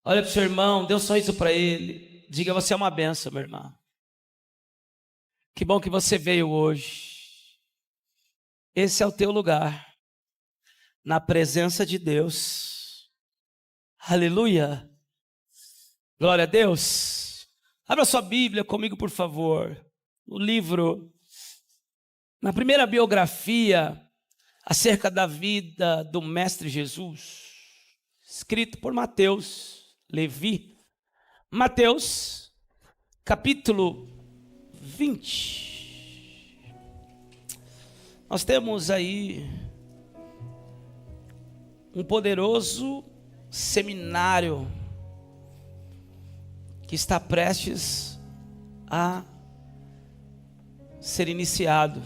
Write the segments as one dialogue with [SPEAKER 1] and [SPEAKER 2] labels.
[SPEAKER 1] Olha para o seu irmão, dê um sorriso para ele. Diga, você é uma benção, meu irmão. Que bom que você veio hoje. Esse é o teu lugar, na presença de Deus. Aleluia. Glória a Deus. Abra sua Bíblia comigo, por favor. No livro, na primeira biografia acerca da vida do Mestre Jesus, escrito por Mateus, Levi. Mateus, capítulo 20. Nós temos aí um poderoso seminário que está prestes a ser iniciado.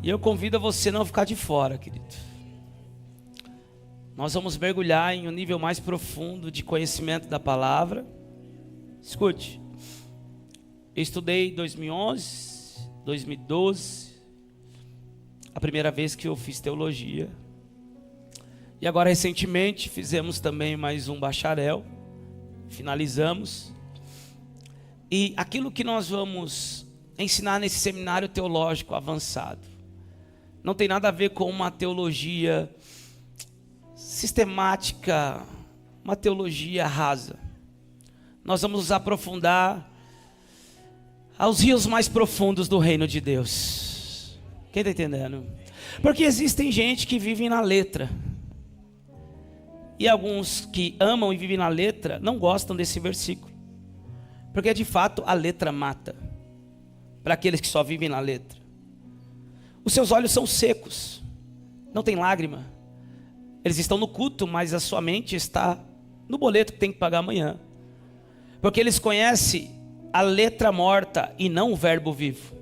[SPEAKER 1] E eu convido a você não ficar de fora, querido. Nós vamos mergulhar em um nível mais profundo de conhecimento da palavra. Escute, eu estudei em 2011, 2012, a primeira vez que eu fiz teologia. E agora recentemente fizemos também mais um bacharel, finalizamos. E aquilo que nós vamos ensinar nesse seminário teológico avançado não tem nada a ver com uma teologia sistemática, uma teologia rasa. Nós vamos nos aprofundar aos rios mais profundos do reino de Deus. Quem está entendendo? Porque existem gente que vive na letra, e alguns que amam e vivem na letra não gostam desse versículo, porque de fato a letra mata. Para aqueles que só vivem na letra, os seus olhos são secos, não tem lágrima. Eles estão no culto, mas a sua mente está no boleto que tem que pagar amanhã, porque eles conhecem a letra morta e não o verbo vivo.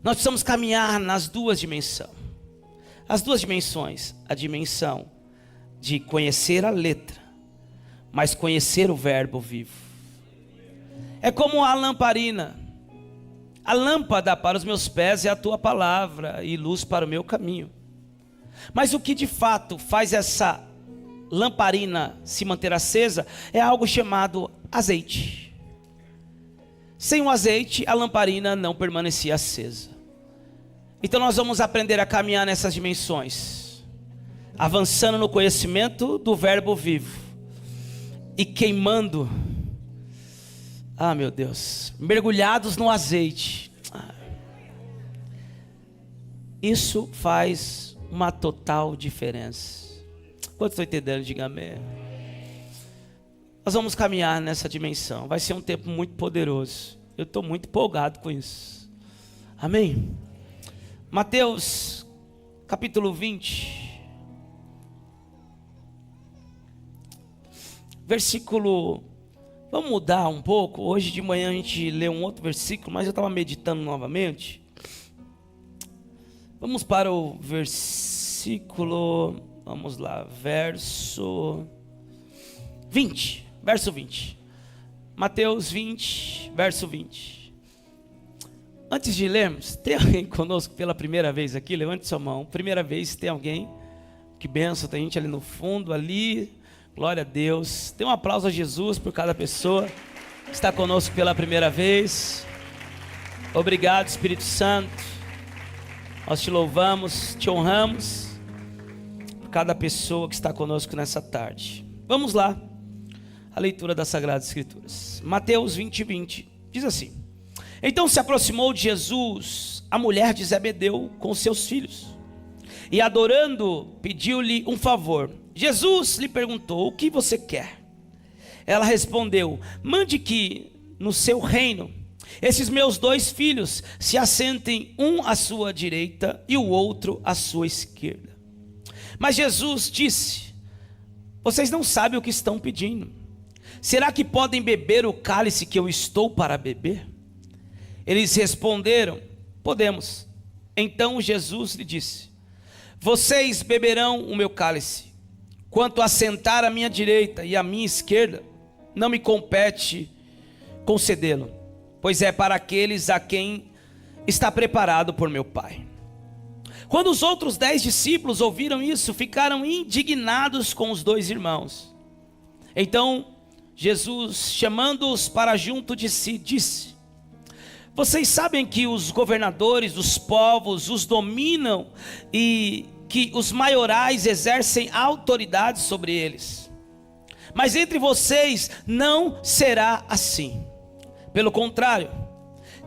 [SPEAKER 1] Nós precisamos caminhar nas duas dimensões. As duas dimensões, a dimensão de conhecer a letra, mas conhecer o verbo vivo. É como a lamparina. A lâmpada para os meus pés é a tua palavra e luz para o meu caminho. Mas o que de fato faz essa lamparina se manter acesa é algo chamado azeite. Sem o azeite, a lamparina não permanecia acesa. Então nós vamos aprender a caminhar nessas dimensões, avançando no conhecimento do verbo vivo e queimando, meu Deus, mergulhados no azeite. Isso faz uma total diferença. Quanto estou entendendo? Diga amém. Nós vamos caminhar nessa dimensão. Vai ser um tempo muito poderoso. Eu estou muito empolgado com isso. Amém? Mateus, capítulo 20. Versículo... Vamos mudar um pouco. Hoje de manhã a gente lê um outro versículo, mas eu estava meditando novamente. Vamos para o versículo... Vamos lá, verso 20. Verso 20. Mateus 20, verso 20. Antes de lermos, tem alguém conosco pela primeira vez aqui? Levante sua mão. Primeira vez, tem alguém? Que benção, tem gente ali no fundo, ali. Glória a Deus. Dê um aplauso a Jesus por cada pessoa que está conosco pela primeira vez. Obrigado, Espírito Santo. Nós te louvamos, te honramos por cada pessoa que está conosco nessa tarde. Vamos lá, a leitura das Sagradas Escrituras. Mateus 20, 20 diz assim: Então se aproximou de Jesus a mulher de Zebedeu com seus filhos, e adorando, pediu-lhe um favor. Jesus lhe perguntou: o que você quer? Ela respondeu: mande que no seu reino esses meus dois filhos se assentem, um à sua direita e o outro à sua esquerda. Mas Jesus disse: vocês não sabem o que estão pedindo. Será que podem beber o cálice que eu estou para beber? Eles responderam: podemos. Então Jesus lhe disse: vocês beberão o meu cálice. Quanto a sentar à minha direita e à minha esquerda, não me compete concedê-lo, pois é para aqueles a quem está preparado por meu Pai. Quando os outros 10 discípulos ouviram isso, ficaram indignados com os 2 irmãos. Então Jesus, chamando-os para junto de si, disse: vocês sabem que os governadores dos povos os dominam e que os maiorais exercem autoridade sobre eles. Mas entre vocês não será assim. Pelo contrário,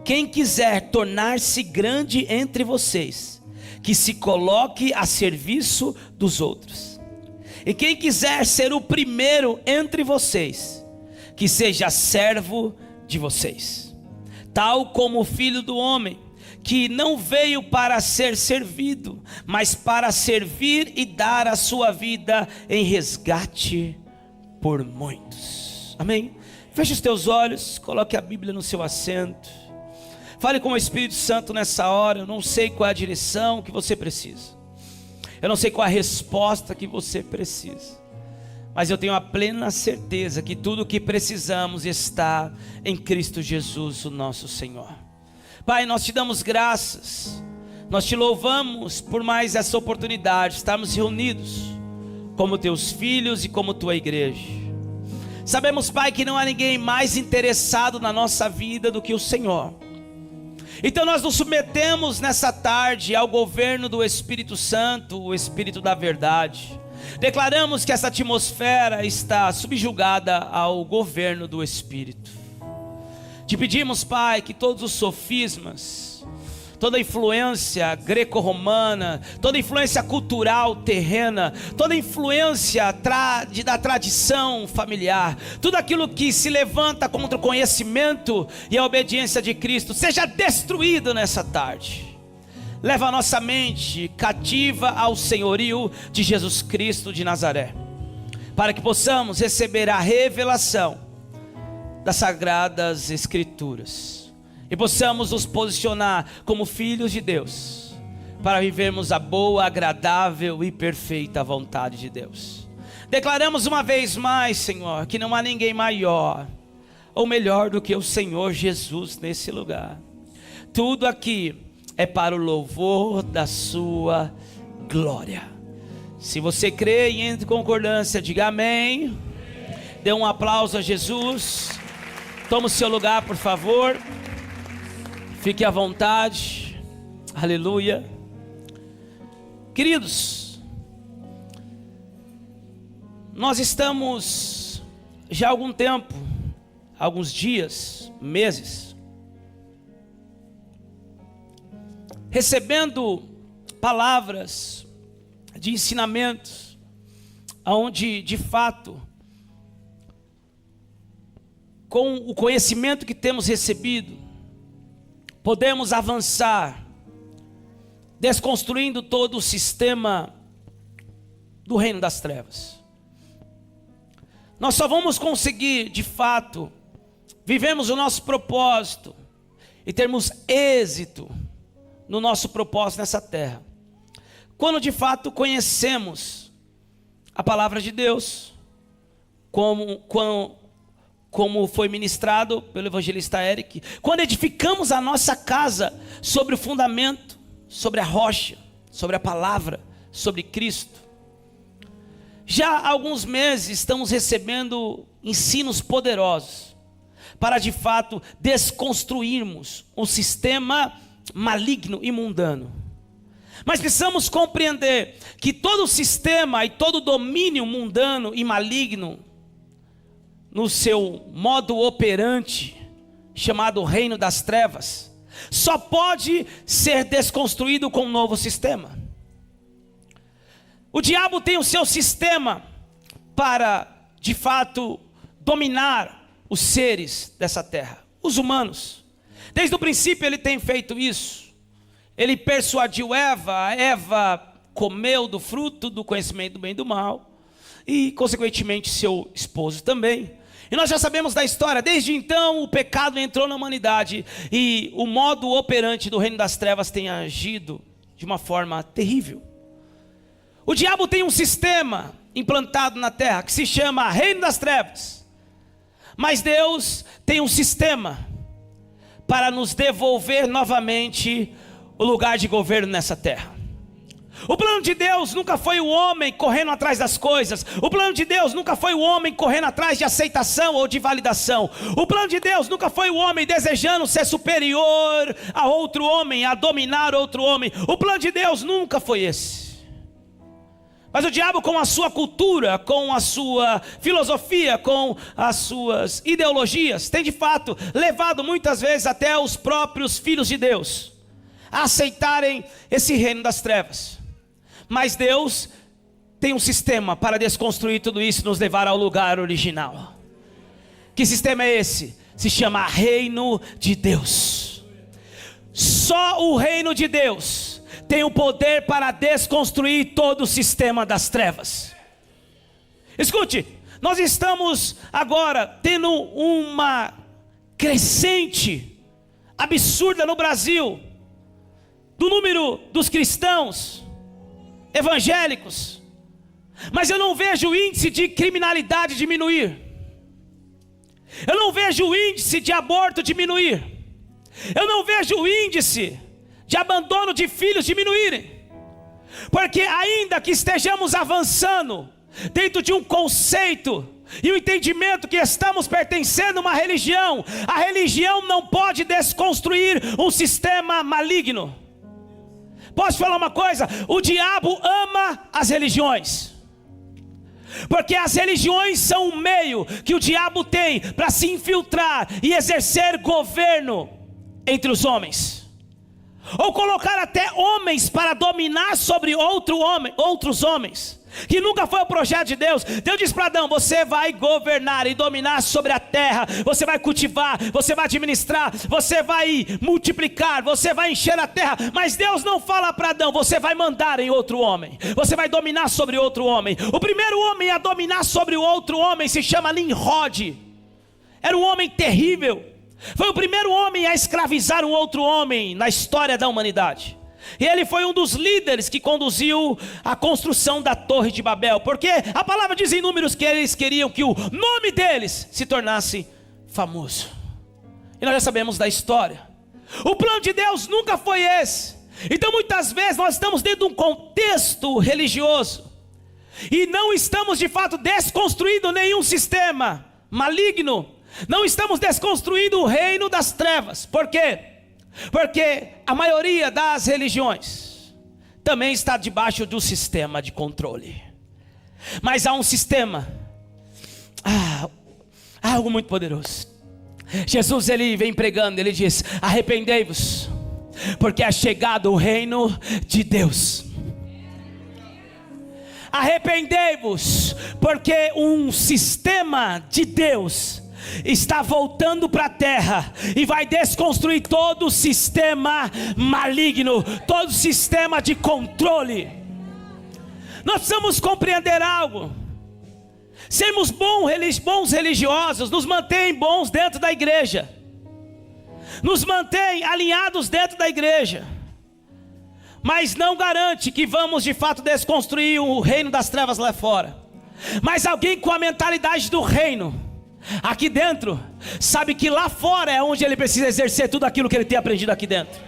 [SPEAKER 1] quem quiser tornar-se grande entre vocês, que se coloque a serviço dos outros. E quem quiser ser o primeiro entre vocês, que seja servo de vocês. Tal como o Filho do Homem, que não veio para ser servido, mas para servir e dar a sua vida em resgate por muitos. Amém? Feche os teus olhos, coloque a Bíblia no seu assento. Fale com o Espírito Santo nessa hora. Eu não sei qual é a direção que você precisa. Eu não sei qual é a resposta que você precisa. Mas eu tenho a plena certeza que tudo o que precisamos está em Cristo Jesus, o nosso Senhor. Pai, nós te damos graças. Nós te louvamos por mais essa oportunidade de estarmos reunidos como teus filhos e como tua igreja. Sabemos, Pai, que não há ninguém mais interessado na nossa vida do que o Senhor. Então nós nos submetemos nessa tarde ao governo do Espírito Santo, o Espírito da verdade. Declaramos que essa atmosfera está subjugada ao governo do Espírito. Te pedimos, Pai, que todos os sofismas, toda a influência greco-romana, toda a influência cultural terrena, toda a influência da tradição familiar, tudo aquilo que se levanta contra o conhecimento e a obediência de Cristo, seja destruído nessa tarde. Leva a nossa mente cativa ao senhorio de Jesus Cristo de Nazaré, para que possamos receber a revelação das Sagradas Escrituras e possamos nos posicionar como filhos de Deus, para vivermos a boa, agradável e perfeita vontade de Deus. Declaramos uma vez mais, Senhor, que não há ninguém maior ou melhor do que o Senhor Jesus nesse lugar. Tudo aqui é para o louvor da sua glória. Se você crê e entre em concordância, diga amém. Dê um aplauso a Jesus. Tome o seu lugar, por favor. Fique à vontade. Aleluia. Queridos, nós estamos já há algum tempo, alguns dias, meses, recebendo palavras de ensinamentos, onde de fato, com o conhecimento que temos recebido, podemos avançar, desconstruindo todo o sistema do reino das trevas. Nós só vamos conseguir, de fato, vivermos o nosso propósito e termos êxito no nosso propósito nessa terra, quando de fato conhecemos a palavra de Deus, como foi ministrado pelo evangelista Eric, quando edificamos a nossa casa sobre o fundamento, sobre a rocha, sobre a palavra, sobre Cristo. Já há alguns meses estamos recebendo ensinos poderosos para de fato desconstruirmos um sistema maligno e mundano. Mas precisamos compreender que todo o sistema e todo o domínio mundano e maligno, no seu modo operante, chamado reino das trevas, só pode ser desconstruído com um novo sistema. O diabo tem o seu sistema para, de fato, dominar os seres dessa terra, os humanos. Desde o princípio ele tem feito isso. Ele persuadiu Eva, a Eva comeu do fruto do conhecimento do bem e do mal, e consequentemente seu esposo também. E nós já sabemos da história. Desde então o pecado entrou na humanidade, e o modo operante do reino das trevas tem agido de uma forma terrível. O diabo tem um sistema implantado na terra que se chama reino das trevas, mas Deus tem um sistema para nos devolver novamente o lugar de governo nessa terra. O plano de Deus nunca foi o homem correndo atrás das coisas. O plano de Deus nunca foi o homem correndo atrás de aceitação ou de validação. O plano de Deus nunca foi o homem desejando ser superior a outro homem, a dominar outro homem. O plano de Deus nunca foi esse. Mas o diabo, com a sua cultura, com a sua filosofia, com as suas ideologias, tem de fato levado muitas vezes até os próprios filhos de Deus a aceitarem esse reino das trevas. Mas Deus tem um sistema para desconstruir tudo isso e nos levar ao lugar original. Que sistema é esse? Se chama reino de Deus. Só o reino de Deus tem o poder para desconstruir todo o sistema das trevas. Escute, nós estamos agora tendo uma crescente absurda no Brasil do número dos cristãos evangélicos, mas eu não vejo o índice de criminalidade diminuir. Eu não vejo o índice de aborto diminuir. Eu não vejo o índice de abandono de filhos diminuírem. Porque ainda que estejamos avançando dentro de um conceito e o entendimento que estamos pertencendo a uma religião, a religião não pode desconstruir um sistema maligno. Posso falar uma coisa? O diabo ama as religiões, porque as religiões são um meio que o diabo tem para se infiltrar e exercer governo entre os homens, ou colocar até homens para dominar sobre outros homens, que nunca foi o projeto de Deus. Deus diz para Adão: você vai governar e dominar sobre a terra, você vai cultivar, você vai administrar, você vai multiplicar, você vai encher a terra. Mas Deus não fala para Adão: você vai mandar em outro homem, você vai dominar sobre outro homem. O primeiro homem a dominar sobre o outro homem se chama Nimrod. Era um homem terrível. Foi o primeiro homem a escravizar um outro homem na história da humanidade. E ele foi um dos líderes que conduziu a construção da Torre de Babel, porque a palavra diz em Números que eles queriam que o nome deles se tornasse famoso. E nós já sabemos da história. O plano de Deus nunca foi esse. Então muitas vezes nós estamos dentro de um contexto religioso e não estamos de fato desconstruindo nenhum sistema maligno. Não estamos desconstruindo o reino das trevas. Por quê? Porque a maioria das religiões também está debaixo do sistema de controle. Mas há um sistema, algo muito poderoso. Jesus, ele vem pregando, ele diz: arrependei-vos, porque é chegado o reino de Deus. Arrependei-vos, porque um sistema de Deus está voltando para a terra e vai desconstruir todo o sistema maligno, todo o sistema de controle. Nós precisamos compreender algo. Sermos bons religiosos nos mantém bons dentro da igreja, nos mantém alinhados dentro da igreja, mas não garante que vamos de fato desconstruir o reino das trevas lá fora. Mas alguém com a mentalidade do reino aqui dentro sabe que lá fora é onde ele precisa exercer tudo aquilo que ele tem aprendido aqui dentro.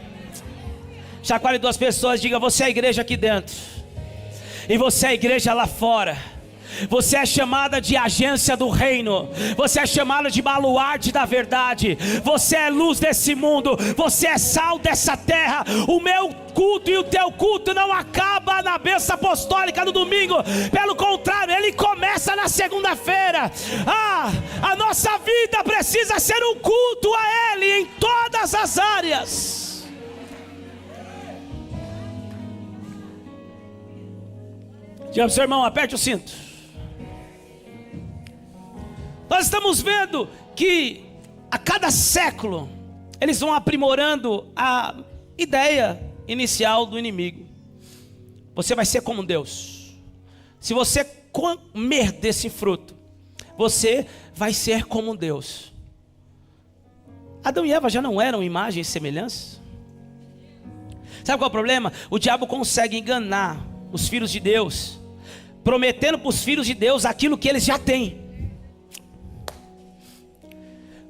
[SPEAKER 1] Chacoalhe duas pessoas, diga: você é a igreja aqui dentro e você é a igreja lá fora. Você é chamada de agência do reino, você é chamada de baluarte da verdade, você é luz desse mundo, você é sal dessa terra. O meu culto e o teu culto não acaba na bênção apostólica no domingo, pelo contrário, ele começa na segunda-feira. A nossa vida precisa ser um culto a ele em todas as áreas. Diga para o seu irmão: aperte o cinto. Nós estamos vendo que a cada século eles vão aprimorando a ideia inicial do inimigo. Você vai ser como Deus. Se você comer desse fruto, você vai ser como Deus. Adão e Eva já não eram imagem e semelhança? Sabe qual é o problema? O diabo consegue enganar os filhos de Deus, prometendo para os filhos de Deus aquilo que eles já têm.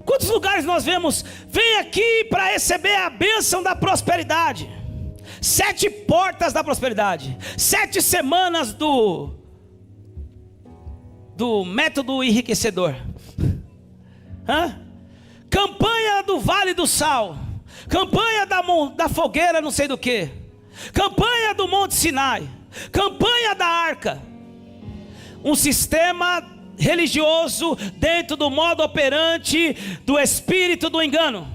[SPEAKER 1] Quantos lugares nós vemos: vem aqui para receber a bênção da prosperidade, 7 portas da prosperidade, 7 semanas do método enriquecedor. Campanha do Vale do Sal, campanha da fogueira não sei do que, campanha do Monte Sinai, campanha da Arca. Um sistema religioso dentro do modo operante do espírito do engano.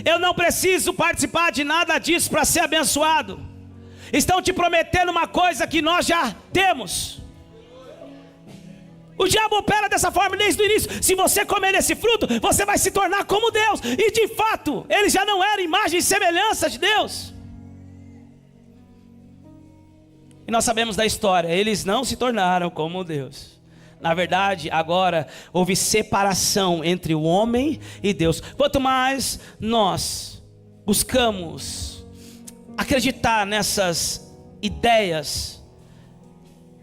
[SPEAKER 1] Eu não preciso participar de nada disso para ser abençoado. Estão te prometendo uma coisa que nós já temos. O diabo opera dessa forma desde o início. Se você comer esse fruto, você vai se tornar como Deus. E de fato, ele já não era imagem e semelhança de Deus. E nós sabemos da história, eles não se tornaram como Deus. Na verdade, agora houve separação entre o homem e Deus. Quanto mais nós buscamos acreditar nessas ideias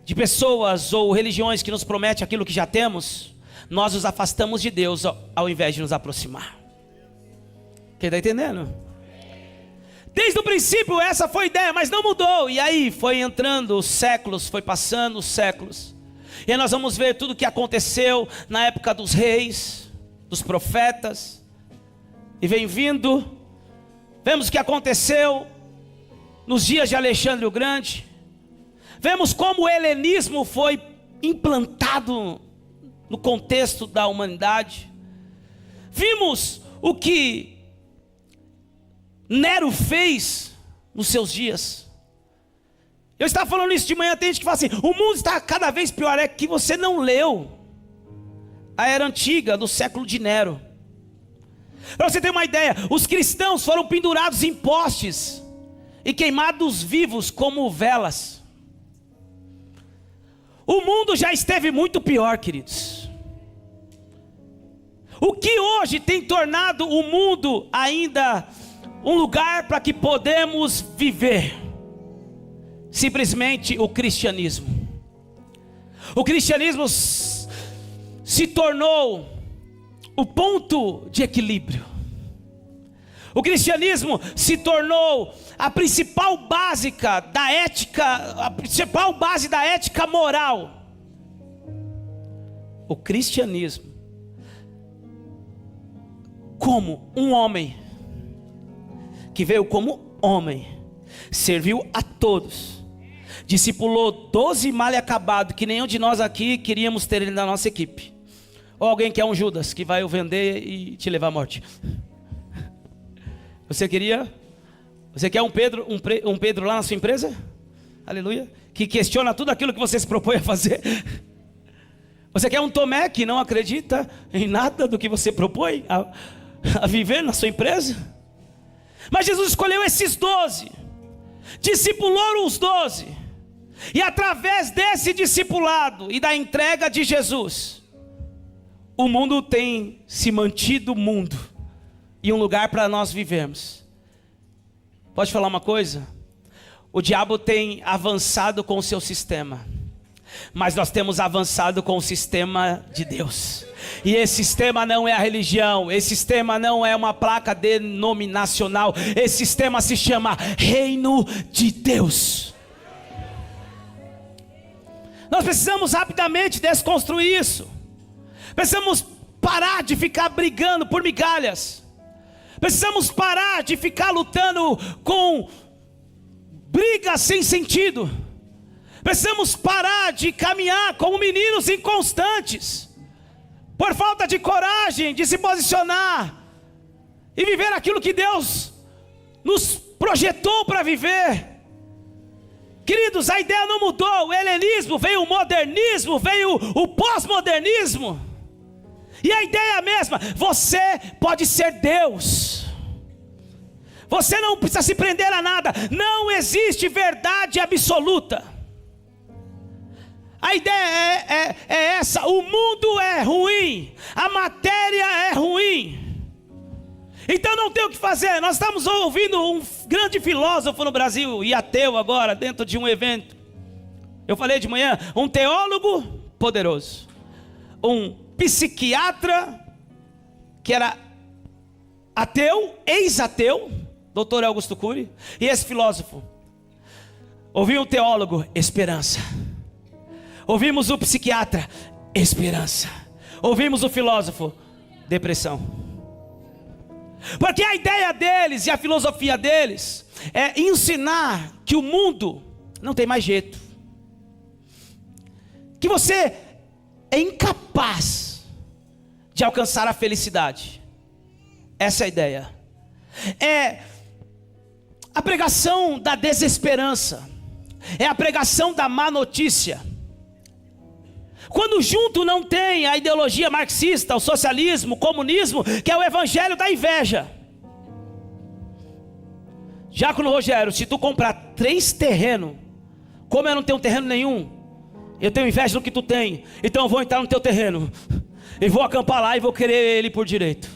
[SPEAKER 1] de pessoas ou religiões que nos prometem aquilo que já temos, nós nos afastamos de Deus ao invés de nos aproximar. Quem está entendendo? Desde o princípio essa foi a ideia, mas não mudou. E aí foi entrando os séculos, foi passando os séculos. E aí nós vamos ver tudo o que aconteceu na época dos reis, dos profetas. E vem vindo. Vemos o que aconteceu nos dias de Alexandre o Grande. Vemos como o helenismo foi implantado no contexto da humanidade. Vimos o que Nero fez nos seus dias. Eu estava falando isso de manhã, tem gente que fala assim: o mundo está cada vez pior. É que você não leu a era antiga do século de Nero. Para você ter uma ideia, os cristãos foram pendurados em postes e queimados vivos como velas. O mundo já esteve muito pior, queridos. O que hoje tem tornado o mundo ainda um lugar para que podemos viver? Simplesmente o cristianismo. O cristianismo se tornou o ponto de equilíbrio. O cristianismo se tornou a principal básica da ética, a principal base da ética moral. O cristianismo, como um homem que veio como homem, serviu a todos, discipulou 12 mal acabados, que nenhum de nós aqui queríamos ter ele na nossa equipe. Ou alguém que é um Judas, que vai o vender e te levar à morte. Você queria? Você quer um Pedro lá na sua empresa? Aleluia. Que questiona tudo aquilo que você se propõe a fazer. Você quer um Tomé que não acredita em nada do que você propõe a viver na sua empresa? Mas Jesus escolheu esses 12, discipulou os 12, e através desse discipulado e da entrega de Jesus, o mundo tem se mantido mundo e um lugar para nós vivermos. Pode falar uma coisa? O diabo tem avançado com o seu sistema, mas nós temos avançado com o sistema de Deus. E esse sistema não é a religião, esse sistema não é uma placa denominacional, esse sistema se chama Reino de Deus. Nós precisamos rapidamente desconstruir isso. Precisamos parar de ficar brigando por migalhas. Precisamos parar de ficar lutando com brigas sem sentido. Precisamos parar de caminhar como meninos inconstantes, por falta de coragem de se posicionar e viver aquilo que Deus nos projetou para viver. Queridos, a ideia não mudou. O helenismo, veio o modernismo, veio o pós-modernismo, e a ideia é a mesma. Você pode ser Deus. Você não precisa se prender a nada. Não existe verdade absoluta. A ideia é essa: o mundo é ruim, a matéria é ruim, então não tem o que fazer. Nós estamos ouvindo um grande filósofo no Brasil, e ateu agora, dentro de um evento. Eu falei de manhã, um teólogo poderoso, um psiquiatra que era ateu, ex-ateu, Dr. Augusto Cury. E esse filósofo. Ouvimos o teólogo, esperança. Ouvimos o psiquiatra, esperança. Ouvimos o filósofo, depressão. Porque a ideia deles e a filosofia deles é ensinar que o mundo não tem mais jeito, que você é incapaz de alcançar a felicidade. Essa é a ideia. É a pregação da desesperança, é a pregação da má notícia. Quando junto não tem a ideologia marxista, o socialismo, o comunismo, que é o evangelho da inveja. Diácono Rogério, se tu comprar 3 terrenos, como eu não tenho terreno nenhum, eu tenho inveja do que tu tem, então eu vou entrar no teu terreno, e vou acampar lá e vou querer ele por direito.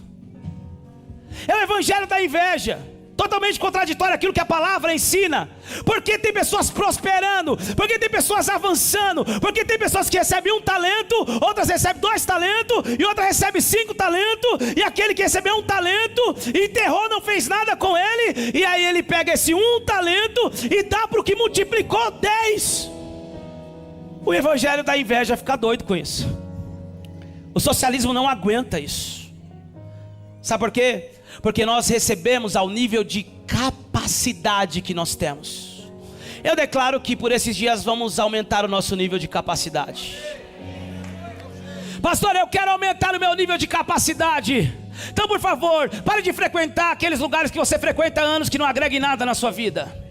[SPEAKER 1] É o evangelho da inveja. Totalmente contraditório aquilo que a palavra ensina. Porque tem pessoas prosperando, porque tem pessoas avançando, porque tem pessoas que recebem 1 talento, outras recebem 2 talentos, e outras recebem 5 talentos, e aquele que recebeu 1 talento, enterrou, não fez nada com ele, e aí ele pega esse 1 talento e dá para o que multiplicou 10. O evangelho da inveja fica doido com isso. O socialismo não aguenta isso. Sabe por quê? Porque nós recebemos ao nível de capacidade que nós temos. Eu declaro que por esses dias vamos aumentar o nosso nível de capacidade. Pastor, eu quero aumentar o meu nível de capacidade. Então, por favor, pare de frequentar aqueles lugares que você frequenta há anos que não agreguem nada na sua vida.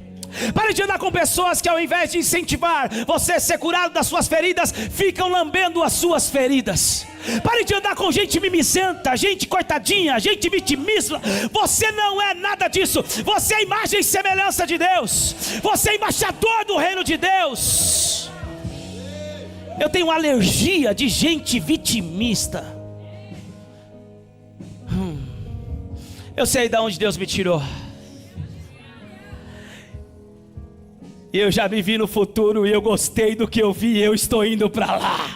[SPEAKER 1] Pare de andar com pessoas que ao invés de incentivar você a ser curado das suas feridas, ficam lambendo as suas feridas. Pare de andar com gente mimizenta, gente coitadinha, gente vitimista. Você não é nada disso. Você é imagem e semelhança de Deus. Você é embaixador do reino de Deus. Eu tenho alergia de gente vitimista. Eu sei de onde Deus me tirou. Eu já me vi no futuro e eu gostei do que eu vi e eu estou indo para lá.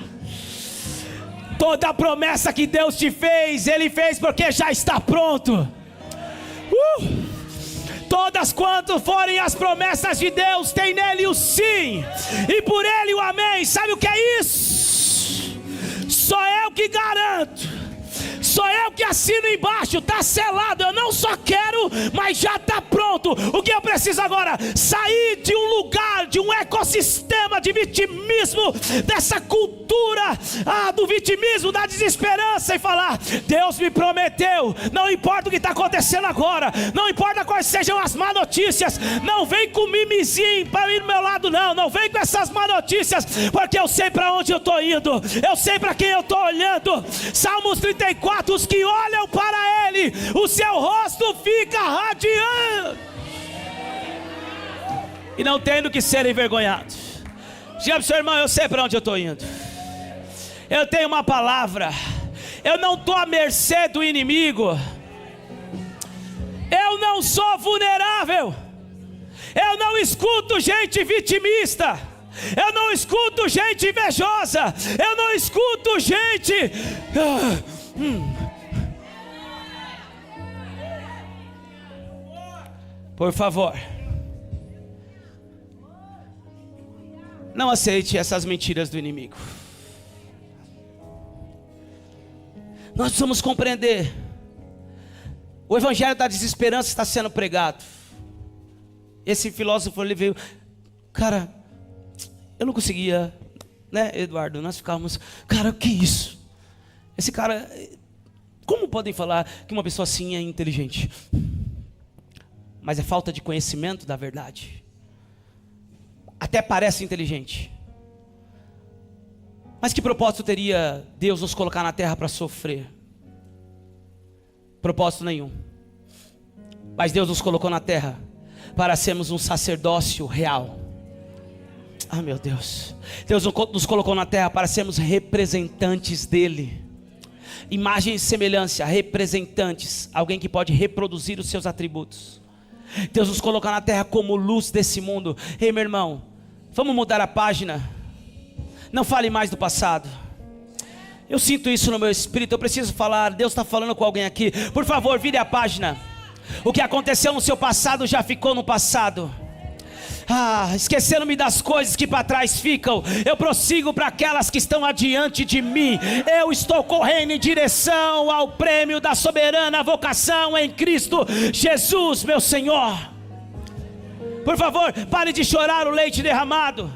[SPEAKER 1] Toda a promessa que Deus te fez, Ele fez porque já está pronto. Todas quanto forem as promessas de Deus, tem nele o sim, e por ele o amém. Sabe o que é isso? Só eu que garanto. Sou eu que assino embaixo, está selado. Eu não só quero, mas já está pronto. O que eu preciso agora? Sair de um lugar, de um ecossistema de vitimismo, dessa cultura do vitimismo, da desesperança, e falar: Deus me prometeu. Não importa o que está acontecendo agora, não importa quais sejam as má notícias, não vem com mimizinho para ir do meu lado, não vem com essas má notícias, porque eu sei para onde eu estou indo, eu sei para quem eu estou olhando. Salmos 34: os que olham para Ele, o seu rosto fica radiante, e não tendo que ser envergonhado. Diga para o seu irmão: eu sei para onde eu estou indo, eu tenho uma palavra, eu não estou à mercê do inimigo, eu não sou vulnerável, eu não escuto gente vitimista, eu não escuto gente invejosa, eu não escuto gente... Por favor, não aceite essas mentiras do inimigo. Nós precisamos compreender. O evangelho da desesperança está sendo pregado. Esse filósofo, ele veio... Cara, eu não conseguia, né, Eduardo? Nós ficávamos... Cara, o que é isso? Esse cara... Como podem falar que uma pessoa assim é inteligente? Mas é falta de conhecimento da verdade. Até parece inteligente. Mas que propósito teria Deus nos colocar na terra para sofrer? Propósito nenhum. Mas Deus nos colocou na terra para sermos um sacerdócio real. Ah, meu Deus. Deus nos colocou na terra para sermos representantes dEle. Imagem e semelhança, representantes. Alguém que pode reproduzir os seus atributos. Deus nos colocou na terra como luz desse mundo. Ei, meu irmão, vamos mudar a página. Não fale mais do passado. Eu sinto isso no meu espírito, eu preciso falar. Deus está falando com alguém aqui. Por favor, vire a página. O que aconteceu no seu passado já ficou no passado. Esquecendo-me das coisas que para trás ficam, eu prossigo para aquelas que estão adiante de mim. Eu estou correndo em direção ao prêmio da soberana vocação em Cristo Jesus, meu Senhor. Por favor, pare de chorar o leite derramado.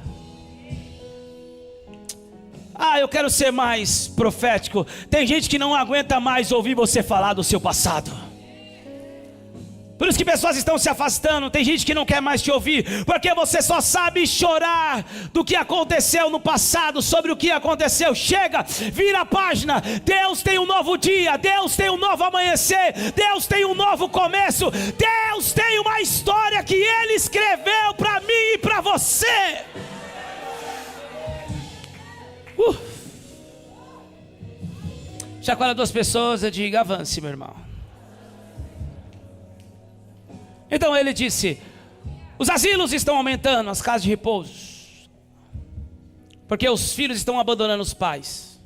[SPEAKER 1] Eu quero ser mais profético. Tem gente que não aguenta mais ouvir você falar do seu passado. Por isso que pessoas estão se afastando. Tem gente que não quer mais te ouvir, porque você só sabe chorar do que aconteceu no passado, sobre o que aconteceu. Chega, vira a página. Deus tem um novo dia, Deus tem um novo amanhecer, Deus tem um novo começo, Deus tem uma história que Ele escreveu para mim e para você. Chacoalha duas pessoas e diga: avance, meu irmão. Então ele disse: os asilos estão aumentando, as casas de repouso, porque os filhos estão abandonando os pais.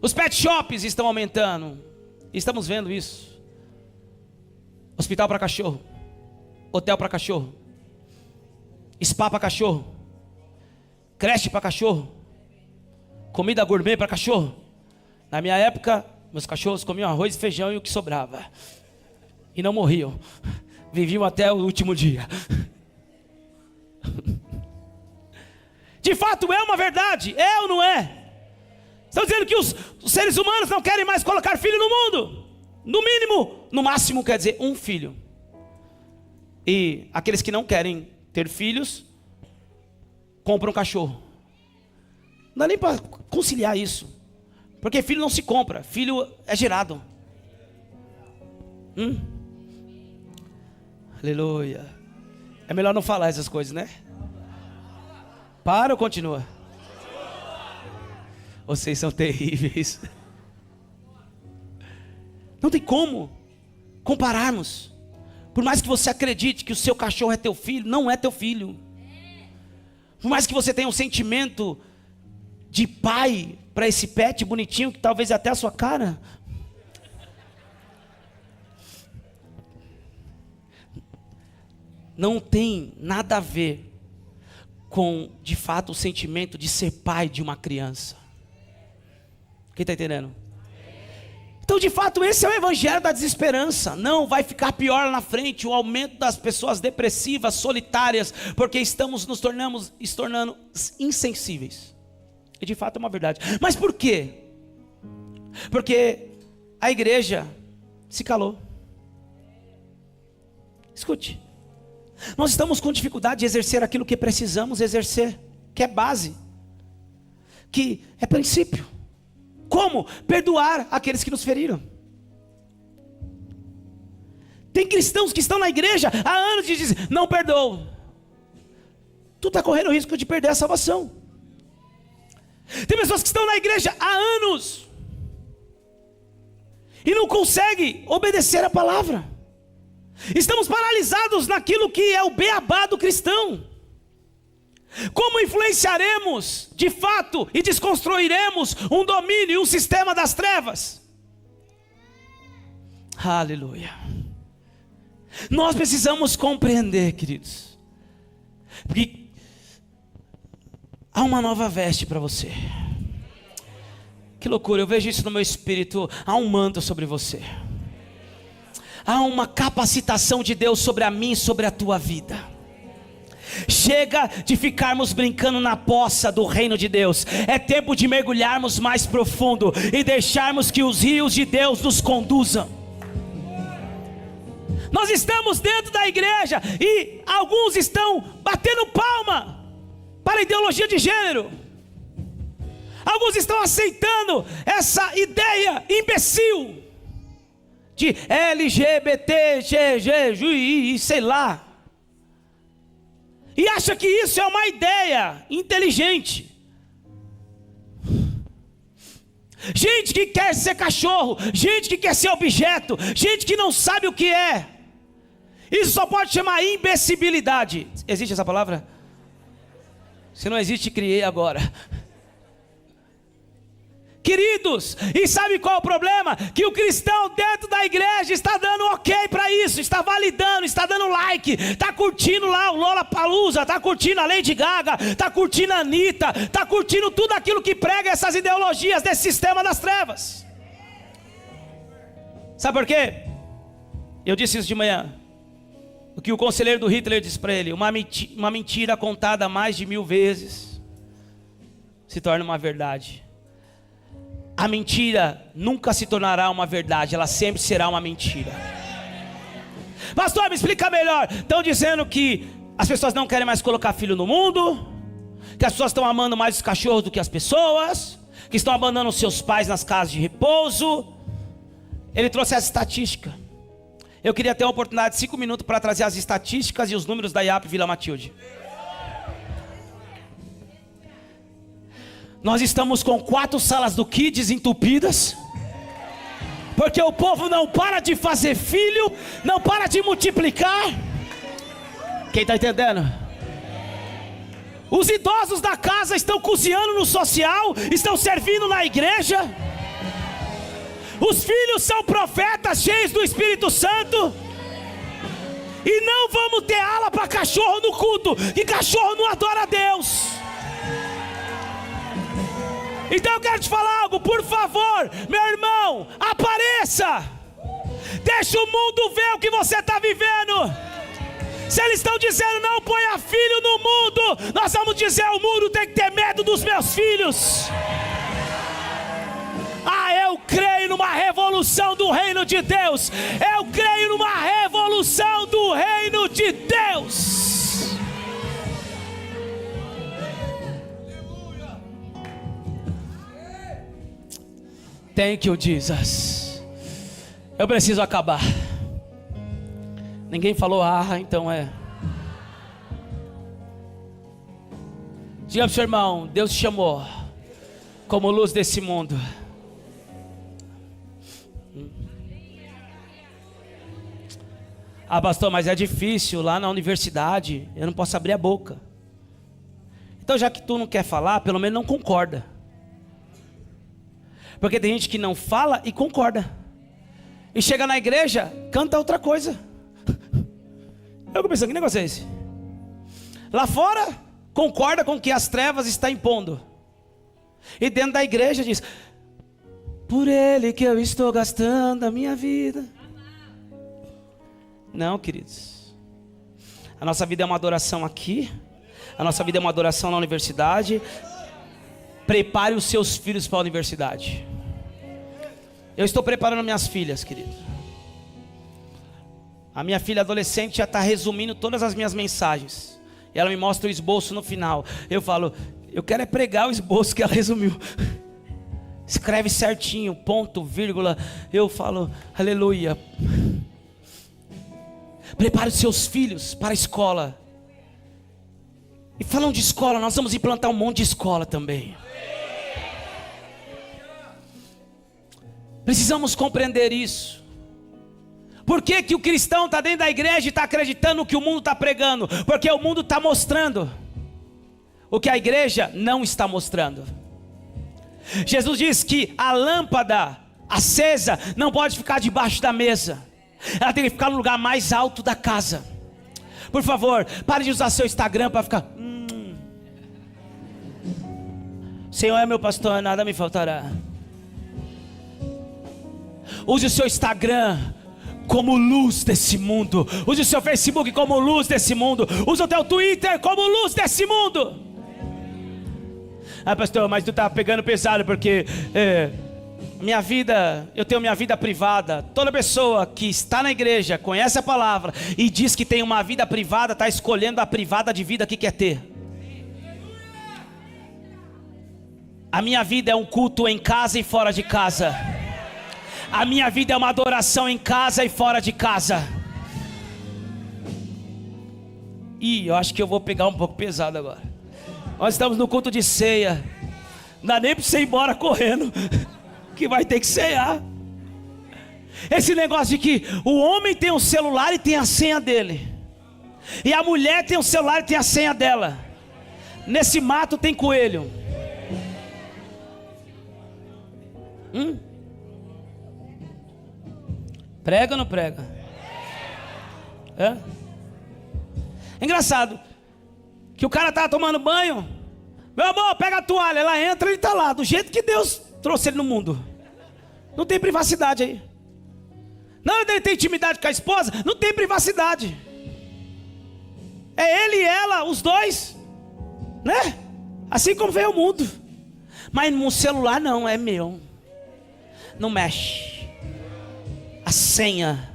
[SPEAKER 1] Os pet shops estão aumentando, estamos vendo isso. Hospital para cachorro, hotel para cachorro, spa para cachorro, creche para cachorro, comida gourmet para cachorro. Na minha época, meus cachorros comiam arroz e feijão e o que sobrava. E não morriam, viviam até o último dia. De fato é uma verdade, é ou não é? Estão dizendo que os seres humanos não querem mais colocar filho no mundo. No mínimo, no máximo quer dizer um filho. E aqueles que não querem ter filhos, compram um cachorro. Não dá nem para conciliar isso. Porque filho não se compra, filho é gerado. Aleluia. É melhor não falar essas coisas, né? Para ou continua? Vocês são terríveis. Não tem como compararmos. Por mais que você acredite que o seu cachorro é teu filho, não é teu filho. Por mais que você tenha um sentimento de pai para esse pet bonitinho, que talvez é até a sua cara, não tem nada a ver com, de fato, o sentimento de ser pai de uma criança. Quem está entendendo? Então, de fato, esse é o evangelho da desesperança. Não, vai ficar pior lá na frente, o aumento das pessoas depressivas, solitárias, porque estamos nos tornando insensíveis. E de fato é uma verdade. Mas por quê? Porque a igreja se calou. Escute. Nós estamos com dificuldade de exercer aquilo que precisamos exercer, que é base, que é princípio. Como? Perdoar aqueles que nos feriram. Tem cristãos que estão na igreja há anos e dizem: não perdoo. Tu está correndo o risco de perder a salvação. Tem pessoas que estão na igreja há anos e não conseguem obedecer a palavra. Estamos paralisados naquilo que é o beabá do cristão. Como influenciaremos de fato e desconstruiremos um domínio, um sistema das trevas? Aleluia. Nós precisamos compreender, queridos, porque há uma nova veste para você. Que loucura, eu vejo isso no meu espírito. Há um manto sobre você. Há uma capacitação de Deus sobre a mim e sobre a tua vida. Chega de ficarmos brincando na poça do reino de Deus. É tempo de mergulharmos mais profundo e deixarmos que os rios de Deus nos conduzam. Nós estamos dentro da igreja e alguns estão batendo palma para a ideologia de gênero. Alguns estão aceitando essa ideia imbecil de LGBT, GG, sei lá. E acha que isso é uma ideia inteligente. Gente que quer ser cachorro, gente que quer ser objeto, gente que não sabe o que é. Isso só pode chamar imbecilidade. Existe essa palavra? Se não existe, criei agora. queridos, e sabe qual é o problema? Que o cristão dentro da igreja está dando ok para isso, está validando, está dando like, está curtindo lá o Lollapalooza, está curtindo a Lady Gaga, está curtindo a Anitta, está curtindo tudo aquilo que prega essas ideologias desse sistema das trevas. Sabe por quê? Eu disse isso de manhã. O que o conselheiro do Hitler disse para ele: uma mentira contada mais de 1000 vezes se torna uma verdade. A mentira nunca se tornará uma verdade, ela sempre será uma mentira. Pastor, me explica melhor. Estão dizendo que as pessoas não querem mais colocar filho no mundo, que as pessoas estão amando mais os cachorros do que as pessoas, que estão abandonando seus pais nas casas de repouso. Ele trouxe essa estatística. Eu queria ter uma oportunidade de 5 minutos para trazer as estatísticas e os números da IAP Vila Matilde. Nós estamos com 4 salas do Kids entupidas, porque o povo não para de fazer filho, não para de multiplicar. Quem está entendendo? Os idosos da casa estão cozinhando no social, estão servindo na igreja. Os filhos são profetas cheios do Espírito Santo. E não vamos ter ala para cachorro no culto, que cachorro não adora a Deus. Então eu quero te falar algo, por favor, meu irmão, apareça. Deixa o mundo ver o que você está vivendo. Se eles estão dizendo não ponha filho no mundo, nós vamos dizer: o mundo tem que ter medo dos meus filhos. Eu creio numa revolução do reino de Deus. Eu creio numa revolução do reino de Deus. Thank you, Jesus. Eu preciso acabar. Ninguém falou então é. Diga para o seu irmão: Deus te chamou como luz desse mundo. Pastor, mas é difícil lá na universidade, eu não posso abrir a boca. Então, já que tu não quer falar, pelo menos não concorda. Porque tem gente que não fala e concorda, e chega na igreja, canta outra coisa. Eu pensando, que negócio é esse? Lá fora, concorda com o que as trevas estão impondo, e dentro da igreja diz: por ele que eu estou gastando a minha vida. Não, queridos, a nossa vida é uma adoração aqui, a nossa vida é uma adoração na universidade. Prepare os seus filhos para a universidade. Eu estou preparando minhas filhas, querido. A minha filha adolescente já está resumindo todas as minhas mensagens, e ela me mostra o esboço no final. Eu falo: eu quero é pregar o esboço que ela resumiu. Escreve certinho, ponto, vírgula. Eu falo: aleluia. Prepare os seus filhos para a escola. E falando de escola, nós vamos implantar um monte de escola também. Precisamos compreender isso. Por que que o cristão está dentro da igreja e está acreditando no que o mundo está pregando? Porque o mundo está mostrando o que a igreja não está mostrando. Jesus diz que a lâmpada acesa não pode ficar debaixo da mesa, ela tem que ficar no lugar mais alto da casa. Por favor, pare de usar seu Instagram para ficar Senhor é meu pastor, nada me faltará. Use o seu Instagram como luz desse mundo. Use o seu Facebook como luz desse mundo. Use o teu Twitter como luz desse mundo. Pastor, mas tu tá pegando pesado, porque minha vida, eu tenho minha vida privada. Toda pessoa que está na igreja, conhece a palavra e diz que tem uma vida privada, está escolhendo a privada de vida que quer ter. A minha vida é um culto em casa e fora de casa. A minha vida é uma adoração em casa e fora de casa. Eu acho que eu vou pegar um pouco pesado agora. Nós estamos no culto de ceia. Não dá nem para você ir embora correndo, que vai ter que ceiar. Esse negócio de que o homem tem um celular e tem a senha dele, e a mulher tem um celular e tem a senha dela. Nesse mato tem coelho. Prega ou não prega? É engraçado que o cara tá tomando banho. Meu amor, pega a toalha. Ela entra e ele tá lá, do jeito que Deus trouxe ele no mundo. Não tem privacidade aí. Na hora dele ter intimidade com a esposa, não tem privacidade. É ele e ela, os dois, né? Assim como veio o mundo. Mas no celular não, é meu. Não mexe. A senha.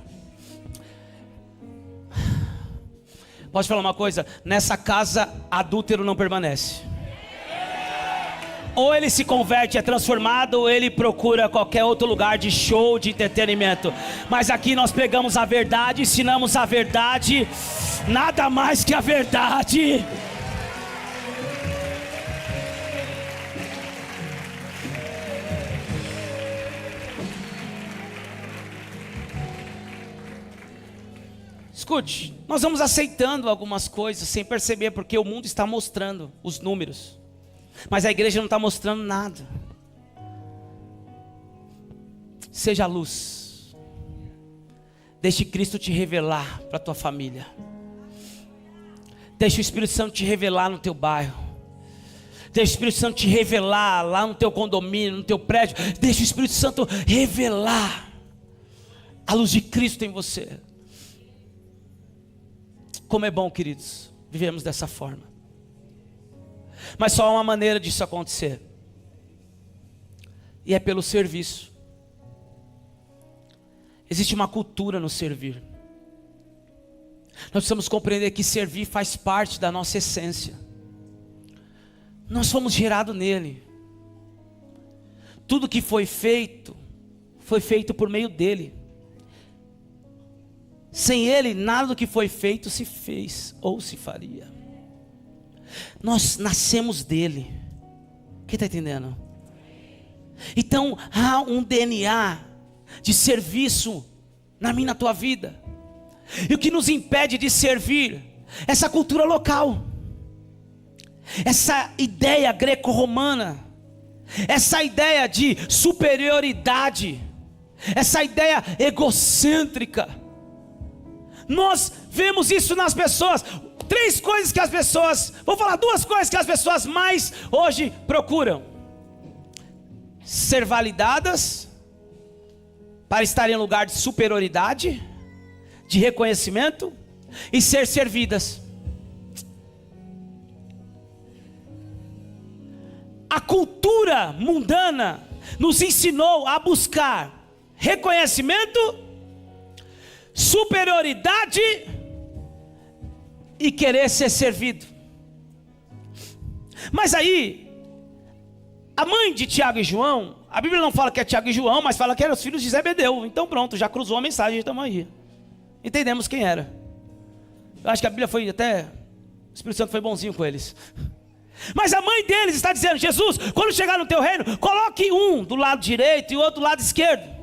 [SPEAKER 1] Posso falar uma coisa? Nessa casa, adúltero não permanece. Ou ele se converte, é transformado, ou ele procura qualquer outro lugar de show, de entretenimento. Mas aqui nós pegamos a verdade, ensinamos a verdade, nada mais que a verdade. Escute, nós vamos aceitando algumas coisas sem perceber, porque o mundo está mostrando os números. Mas a igreja não está mostrando nada. Seja a luz. Deixe Cristo te revelar para a tua família. Deixe o Espírito Santo te revelar no teu bairro. Deixe o Espírito Santo te revelar lá no teu condomínio, no teu prédio. Deixe o Espírito Santo revelar a luz de Cristo em você. Como é bom, queridos, vivemos dessa forma. Mas só há uma maneira disso acontecer, e é pelo serviço. Existe uma cultura no servir. Nós precisamos compreender que servir faz parte da nossa essência. Nós fomos gerados nele. Tudo que foi feito por meio dele. Sem ele, nada do que foi feito se fez ou se faria. Nós nascemos dele. Quem está entendendo? Então há um DNA de serviço na minha, na tua vida. E o que nos impede de servir? Essa cultura local, essa ideia greco-romana, essa ideia de superioridade, essa ideia egocêntrica. Nós vemos isso nas pessoas. Três coisas que as pessoas, vou falar duas coisas que as pessoas mais hoje procuram: ser validadas, para estar em lugar de superioridade, de reconhecimento, e ser servidas. A cultura mundana nos ensinou a buscar reconhecimento, superioridade e querer ser servido. Mas aí, a mãe de Tiago e João, a Bíblia não fala que é Tiago e João, mas fala que eram os filhos de Zebedeu. Então pronto, já cruzou a mensagem, estamos aí. Entendemos quem era. Eu acho que a Bíblia foi até, o Espírito Santo foi bonzinho com eles. Mas a mãe deles está dizendo: Jesus, quando chegar no teu reino, coloque um do lado direito e outro do lado esquerdo.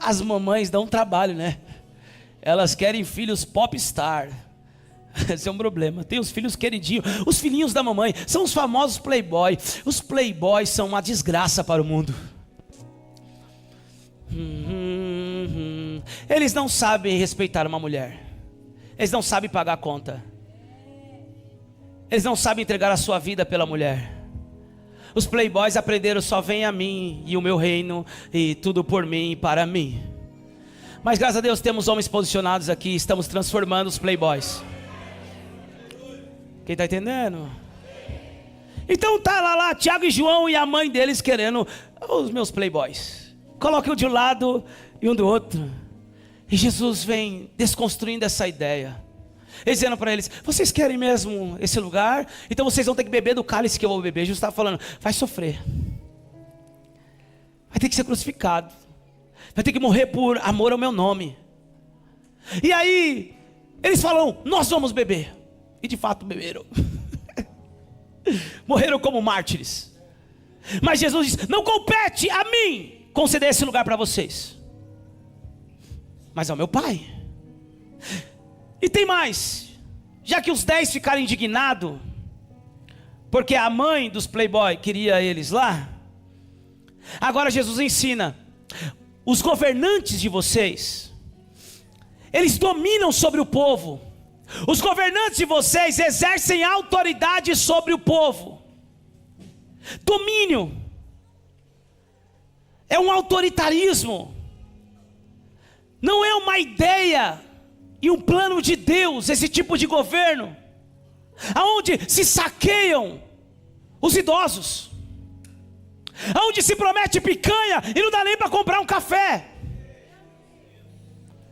[SPEAKER 1] As mamães dão um trabalho, né? Elas querem filhos popstar. Esse é um problema. Tem os filhos queridinhos. Os filhinhos da mamãe são os famosos playboy. Os playboys são uma desgraça para o mundo. Eles não sabem respeitar uma mulher. Eles não sabem pagar a conta. Eles não sabem entregar a sua vida pela mulher. Os playboys aprenderam: só vem a mim e o meu reino, e tudo por mim e para mim. Mas graças a Deus temos homens posicionados aqui. Estamos transformando os playboys. Quem está entendendo? Então tá lá Tiago e João e a mãe deles querendo os meus playboys. Coloque um de um lado e um do outro. E Jesus vem desconstruindo essa ideia, dizendo para eles: vocês querem mesmo esse lugar? Então vocês vão ter que beber do cálice que eu vou beber. Jesus estava falando: vai sofrer, vai ter que ser crucificado, vai ter que morrer por amor ao meu nome. E aí eles falam: nós vamos beber. E de fato beberam. Morreram como mártires. Mas Jesus diz: não compete a mim conceder esse lugar para vocês, mas ao meu Pai. E tem mais. Já que os 10 ficaram indignados porque a mãe dos playboy queria eles lá, Agora Jesus ensina: os governantes de vocês, eles dominam sobre o povo. Os governantes de vocês exercem autoridade sobre o povo. Domínio é um autoritarismo, não é uma ideia e um plano de Deus esse tipo de governo, aonde se saqueiam os idosos, aonde se promete picanha e não dá nem para comprar um café.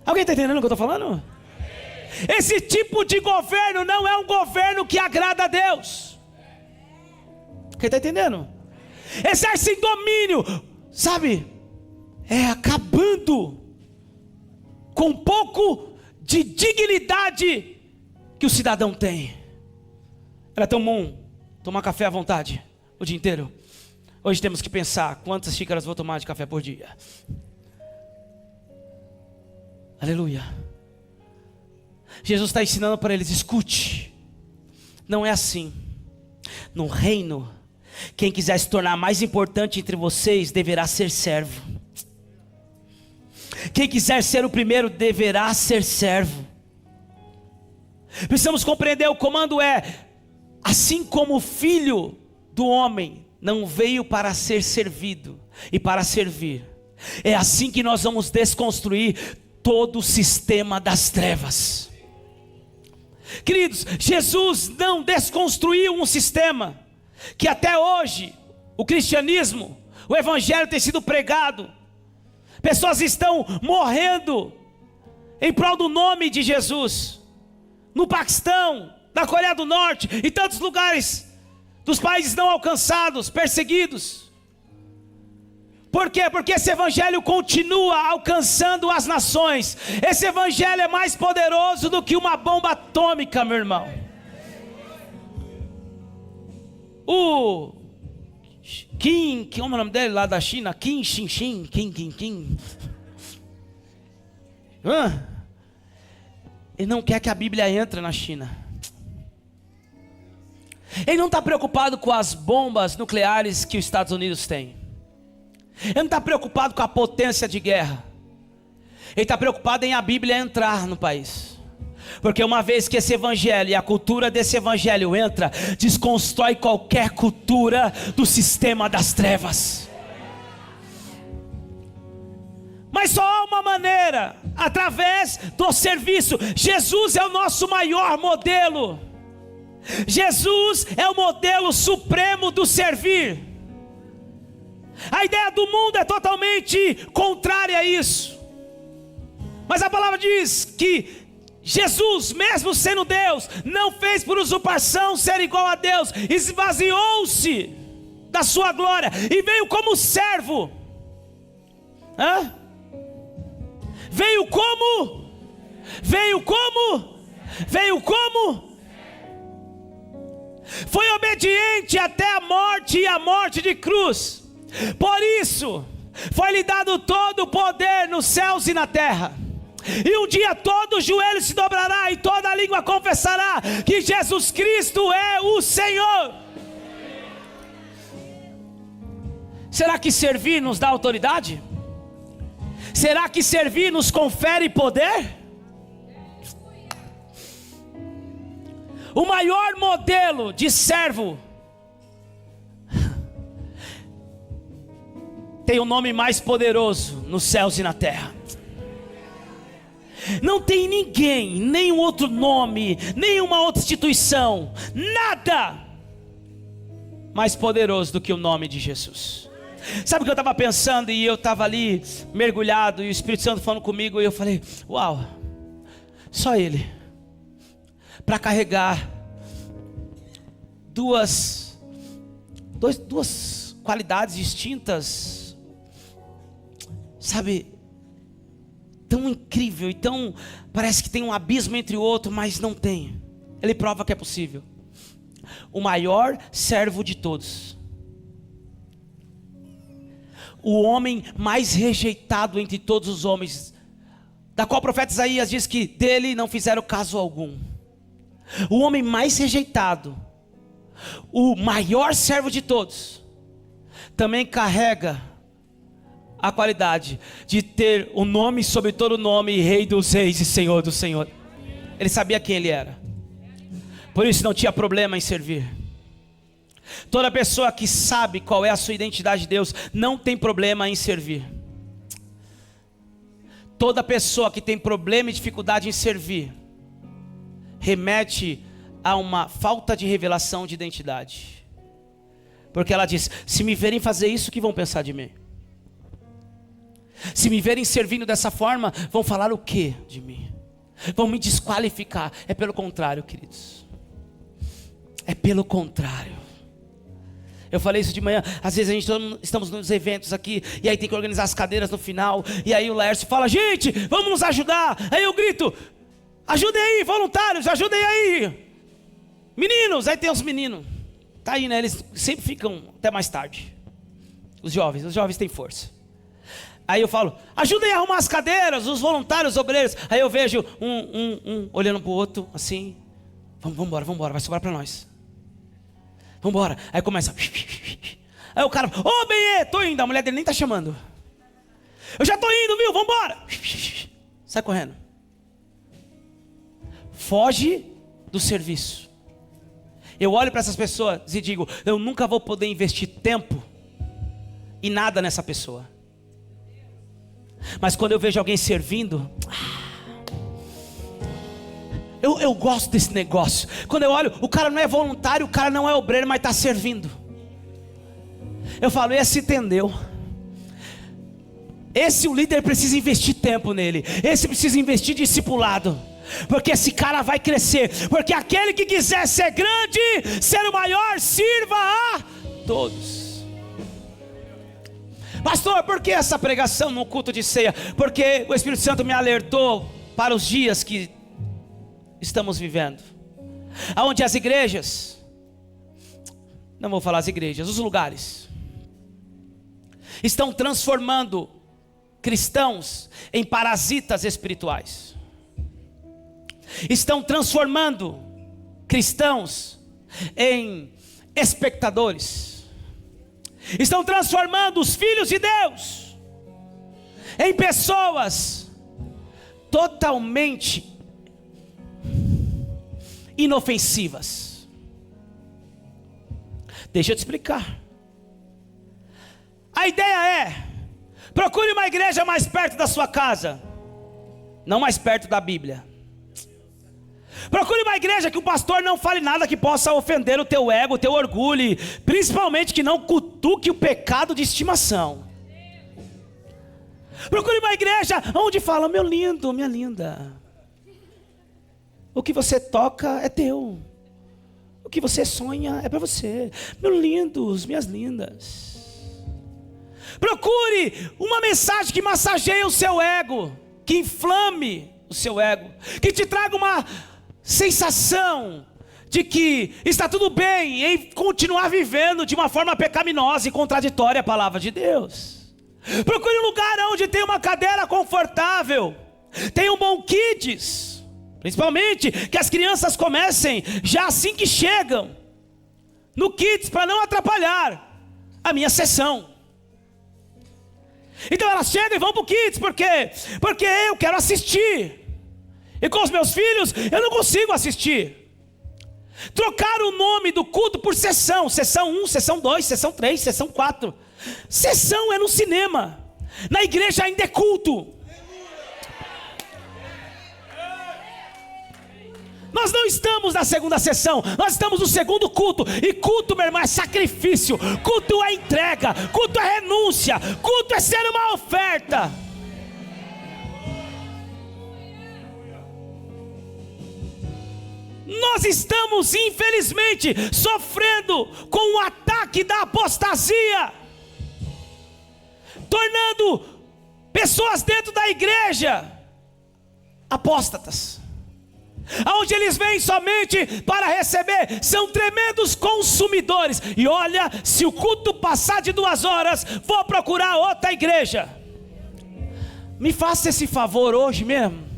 [SPEAKER 1] Alguém está entendendo o que eu estou falando? Esse tipo de governo não é um governo que agrada a Deus. Quem está entendendo? Exercem domínio, sabe? Acabando com um pouco de dignidade que o cidadão tem. Era tão bom tomar café à vontade o dia inteiro. Hoje temos que pensar quantas xícaras vou tomar de café por dia. Aleluia. Jesus está ensinando para eles: escute, não é assim. No reino, quem quiser se tornar mais importante entre vocês deverá ser servo. Quem quiser ser o primeiro deverá ser servo. Precisamos compreender: o comando é: assim como o Filho do homem não veio para ser servido e para servir, é assim que nós vamos desconstruir todo o sistema das trevas. Queridos, Jesus não desconstruiu um sistema que até hoje o cristianismo, o evangelho tem sido pregado. Pessoas estão morrendo em prol do nome de Jesus. No Paquistão, na Coreia do Norte e tantos lugares dos países não alcançados, perseguidos. Por quê? Porque esse evangelho continua alcançando as nações. Esse evangelho é mais poderoso do que uma bomba atômica, meu irmão. O Kim, que é o nome dele lá da China? Kim Xin, Kim. Ele não quer que a Bíblia entre na China. Ele não está preocupado com as bombas nucleares que os Estados Unidos têm. Ele não está preocupado com a potência de guerra. Ele está preocupado em a Bíblia entrar no país. Porque uma vez que esse evangelho e a cultura desse evangelho entra, desconstrói qualquer cultura do sistema das trevas. Mas só há uma maneira: através do serviço. Jesus é o nosso maior modelo. Jesus é o modelo supremo do servir. A ideia do mundo é totalmente contrária a isso. Mas a palavra diz que Jesus, mesmo sendo Deus, não fez por usurpação ser igual a Deus. Esvaziou-se da sua glória e veio como servo. Veio como? Foi obediente até a morte, e a morte de cruz. Por isso foi-lhe dado todo o poder nos céus e na terra. E um dia todo joelho se dobrará e toda língua confessará que Jesus Cristo é o Senhor. Será que servir nos dá autoridade? Será que servir nos confere poder? O maior modelo de servo tem o nome mais poderoso nos céus e na terra. Não tem ninguém, nenhum outro nome, nenhuma outra instituição, nada mais poderoso do que o nome de Jesus. Sabe o que eu estava pensando, e eu estava ali mergulhado, e o Espírito Santo falando comigo, e eu falei: uau, só Ele para carregar duas qualidades distintas, sabe, tão incrível e tão, parece que tem um abismo entre o outro, mas não tem. Ele prova que é possível. O maior servo de todos, o homem mais rejeitado entre todos os homens, da qual o profeta Isaías diz que dele não fizeram caso algum. O homem mais rejeitado, o maior servo de todos, também carrega a qualidade de ter o nome sobre todo nome, Rei dos reis e Senhor do Senhor. Ele sabia quem ele era, por isso não tinha problema em servir. Toda pessoa que sabe qual é a sua identidade de Deus não tem problema em servir. Toda pessoa que tem problema e dificuldade em servir remete a uma falta de revelação de identidade. Porque ela diz: se me verem fazer isso, o que vão pensar de mim? Se me verem servindo dessa forma, vão falar o que de mim? Vão me desqualificar. É pelo contrário, queridos. É pelo contrário. Eu falei isso de manhã. Às vezes a gente estamos nos eventos aqui, e aí tem que organizar as cadeiras no final, e aí o Laércio fala: gente, vamos nos ajudar. Aí eu grito: ajudem aí, voluntários, ajudem aí, meninos. Aí tem os meninos, tá aí, né? Eles sempre ficam até mais tarde. Os jovens têm força. Aí eu falo: ajudem a arrumar as cadeiras, os voluntários, os obreiros. Aí eu vejo um olhando para o outro assim: vamos embora, vai sobrar para nós. Vamos embora. Aí começa. Aí o cara: ô Benê, tô indo. A mulher dele nem tá chamando. Eu já tô indo, viu? Vamos embora. Sai correndo. Foge do serviço. Eu olho para essas pessoas e digo: eu nunca vou poder investir tempo e nada nessa pessoa. Mas quando eu vejo alguém servindo, eu gosto desse negócio. Quando eu olho, o cara não é voluntário, o cara não é obreiro, mas está servindo. Eu falo: esse entendeu. Esse o líder precisa investir tempo nele. Esse precisa investir discipulado. Porque esse cara vai crescer. Porque aquele que quiser ser grande, ser o maior, sirva a todos. Pastor, por que essa pregação no culto de ceia? Porque o Espírito Santo me alertou para os dias que estamos vivendo, aonde as igrejas, não vou falar as igrejas, os lugares, estão transformando cristãos em parasitas espirituais. Estão transformando cristãos em espectadores. Estão transformando os filhos de Deus em pessoas totalmente inofensivas. Deixa eu te explicar. A ideia é: procure uma igreja mais perto da sua casa, não mais perto da Bíblia. Procure uma igreja que o pastor não fale nada que possa ofender o teu ego, o teu orgulho, principalmente que não cutuque o pecado de estimação. Procure uma igreja onde fala: meu lindo, minha linda, o que você toca é teu, o que você sonha é para você, meus lindos, minhas lindas. Procure uma mensagem que massageie o seu ego, que inflame o seu ego, que te traga uma sensação de que está tudo bem em continuar vivendo de uma forma pecaminosa e contraditória à palavra de Deus. Procure um lugar onde tem uma cadeira confortável, tem um bom kids, principalmente que as crianças comecem já assim que chegam no kids, para não atrapalhar a minha sessão. Então elas chegam e vão para o kids, porque eu quero assistir. E com os meus filhos eu não consigo assistir. Trocaram o nome do culto por sessão. Sessão 1, sessão 2, sessão 3, sessão 4. Sessão é no cinema. Na igreja ainda é culto. Nós não estamos na segunda sessão, nós estamos no segundo culto. E culto, meu irmão, é sacrifício. Culto é entrega, culto é renúncia, culto é ser uma oferta. Nós estamos, infelizmente, sofrendo com o ataque da apostasia, tornando pessoas dentro da igreja apóstatas, aonde eles vêm somente para receber, são tremendos consumidores. E olha, se o culto passar de 2 horas, vou procurar outra igreja. Me faça esse favor hoje mesmo.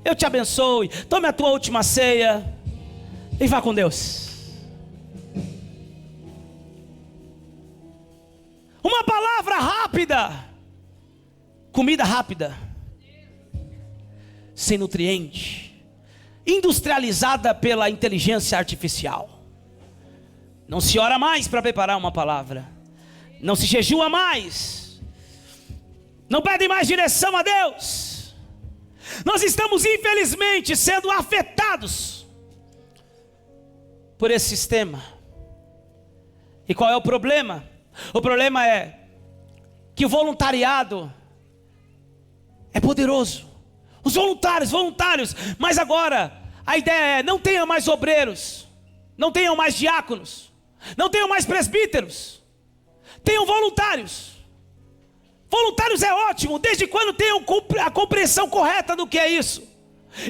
[SPEAKER 1] Eu te abençoe, tome a tua última ceia e vá com Deus. Uma Uma palavra rápida, comida rápida, sem nutriente, industrializada pela inteligência artificial. Não se ora mais para preparar uma palavra, não se jejua mais, não pede mais direção a Deus. Nós estamos infelizmente sendo afetados por esse sistema. E qual é o problema? O problema é que o voluntariado é poderoso. Os voluntários, mas agora a ideia é: não tenham mais obreiros, não tenham mais diáconos, não tenham mais presbíteros, tenham voluntários. Voluntários é ótimo, desde quando tenham a compreensão correta do que é isso.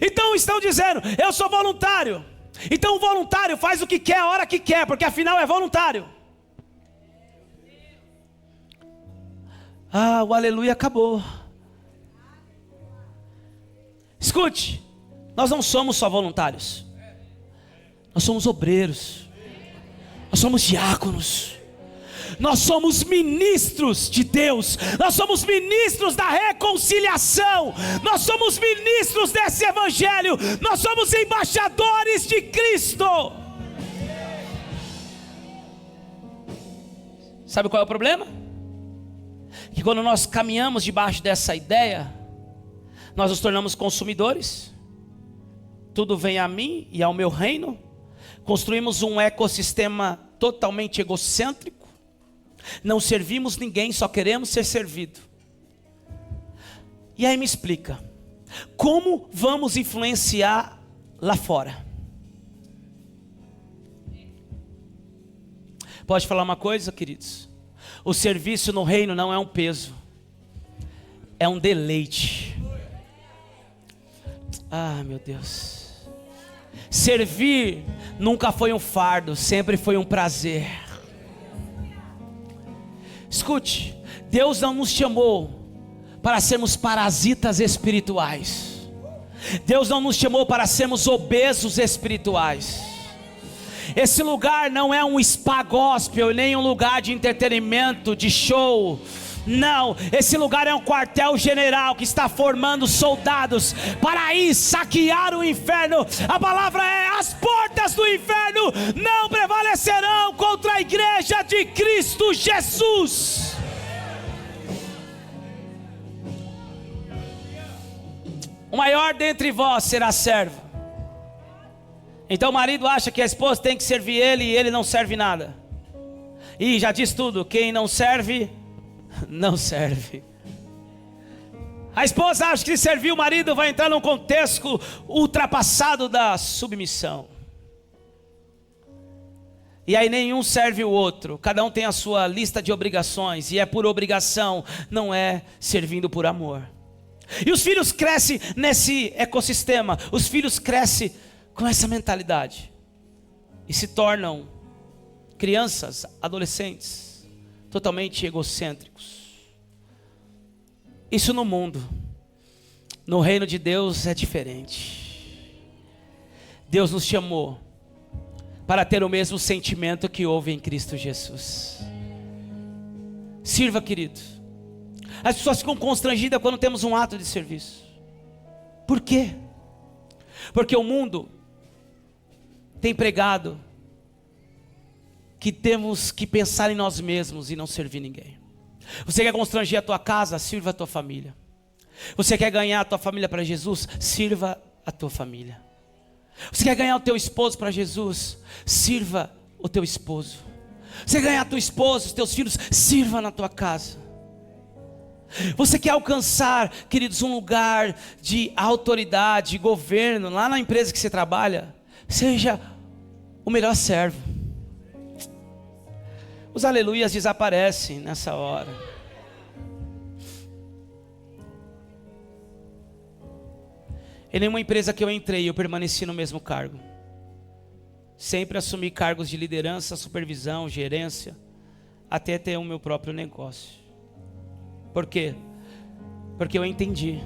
[SPEAKER 1] Então estão dizendo: eu sou voluntário. Então o voluntário faz o que quer, a hora que quer, porque afinal é voluntário. Ah, o aleluia acabou. Escute, nós não somos só voluntários, nós somos obreiros, nós somos diáconos, nós somos ministros de Deus, nós somos ministros da reconciliação, nós somos ministros desse evangelho, nós somos embaixadores de Cristo. Sabe qual é o problema? Que quando nós caminhamos debaixo dessa ideia, nós nos tornamos consumidores. Tudo vem a mim e ao meu reino. Construímos um ecossistema totalmente egocêntrico. Não servimos ninguém, só queremos ser servido. E aí me explica, como vamos influenciar lá fora? Pode falar uma coisa, queridos? O serviço no reino não é um peso, é um deleite. Ah, meu Deus. Servir nunca foi um fardo, sempre foi um prazer. Escute, Deus não nos chamou para sermos parasitas espirituais. Deus não nos chamou para sermos obesos espirituais. Esse lugar não é um spa gospel, nem um lugar de entretenimento, de show. Não, esse lugar é um quartel general que está formando soldados para ir saquear o inferno. A palavra é: as portas do inferno não prevalecerão contra a igreja de Cristo Jesus. O maior dentre vós será servo. Então o marido acha que a esposa tem que servir ele e ele não serve nada. E já diz tudo: quem não serve, não serve. A esposa acha que se servir o marido vai entrar num contexto ultrapassado da submissão. E aí nenhum serve o outro, cada um tem a sua lista de obrigações, e é por obrigação, não é servindo por amor. E os filhos crescem nesse ecossistema, os filhos crescem com essa mentalidade e se tornam crianças, adolescentes, totalmente egocêntricos. Isso no mundo. No reino de Deus é diferente. Deus nos chamou para ter o mesmo sentimento que houve em Cristo Jesus. Sirva, querido. As pessoas ficam constrangidas quando temos um ato de serviço. Por quê? Porque o mundo tem pregado que temos que pensar em nós mesmos e não servir ninguém. Você quer constranger a tua casa? Sirva a tua família. Você quer ganhar a tua família para Jesus? Sirva a tua família. Você quer ganhar o teu esposo para Jesus? Sirva o teu esposo. Você quer ganhar a tua esposa, os teus filhos? Sirva na tua casa. Você quer alcançar, queridos, um lugar de autoridade, de governo, lá na empresa que você trabalha? Seja o melhor servo. Os aleluias desaparecem nessa hora. Em nenhuma empresa que eu entrei, eu permaneci no mesmo cargo. Sempre assumi cargos de liderança, supervisão, gerência, até ter o meu próprio negócio. Por quê? Porque eu entendi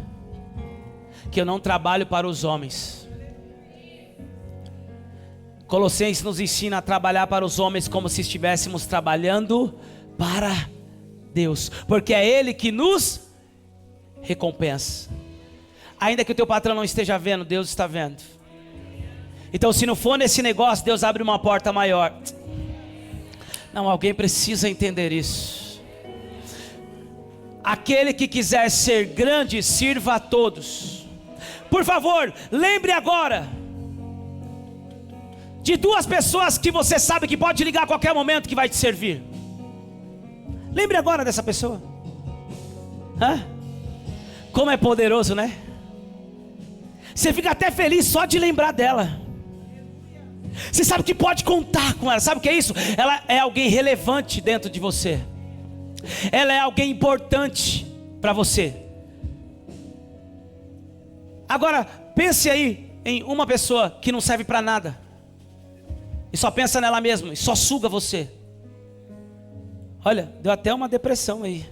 [SPEAKER 1] que eu não trabalho para os homens. Colossenses nos ensina a trabalhar para os homens como se estivéssemos trabalhando para Deus, porque é Ele que nos recompensa. Ainda que o teu patrão não esteja vendo, Deus está vendo. Então, se não for nesse negócio, Deus abre uma porta maior. Não, alguém precisa entender isso. Aquele que quiser ser grande, sirva a todos. Por favor, lembre agora de duas pessoas que você sabe que pode ligar a qualquer momento que vai te servir. Lembre agora dessa pessoa. Como é poderoso, né? Você fica até feliz só de lembrar dela. Você sabe que pode contar com ela. Sabe o que é isso? Ela é alguém relevante dentro de você. Ela é alguém importante para você. Agora, pense aí em uma pessoa que não serve para nada, e só pensa nela mesma, e só suga você. Olha, deu até uma depressão aí.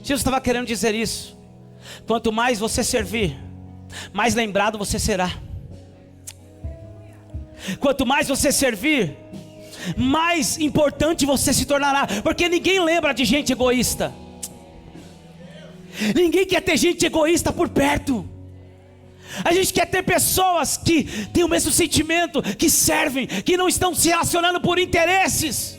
[SPEAKER 1] Jesus estava querendo dizer isso. Quanto mais você servir, mais lembrado você será. Quanto mais você servir, mais importante você se tornará. Porque ninguém lembra de gente egoísta. Ninguém quer ter gente egoísta por perto. A gente quer ter pessoas que têm o mesmo sentimento, que servem, que não estão se relacionando por interesses.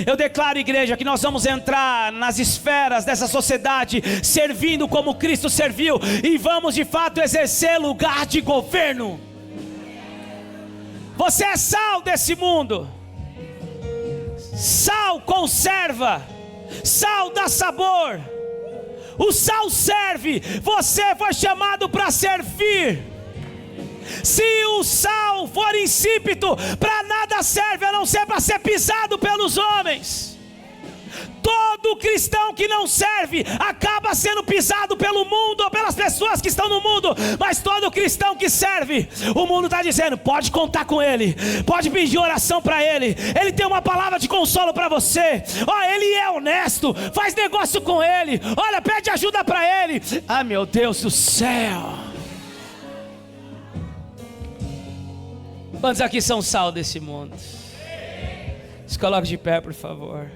[SPEAKER 1] Eu declaro, igreja, que nós vamos entrar nas esferas dessa sociedade servindo como Cristo serviu, e vamos de fato exercer lugar de governo. Você é sal desse mundo. Sal conserva, sal dá sabor. O sal serve. Você foi chamado para servir. Se o sal for insípido, para nada serve, a não ser para ser pisado pelos homens. Todo cristão que não serve acaba sendo pisado pelo mundo ou pelas pessoas que estão no mundo. Mas todo cristão que serve, o mundo está dizendo: pode contar com ele, pode pedir oração para ele, ele tem uma palavra de consolo para você. Ele é honesto, faz negócio com ele, olha, pede ajuda para ele. Ah, meu Deus do céu. Quantos aqui são sal desse mundo? Se coloque de pé, por favor.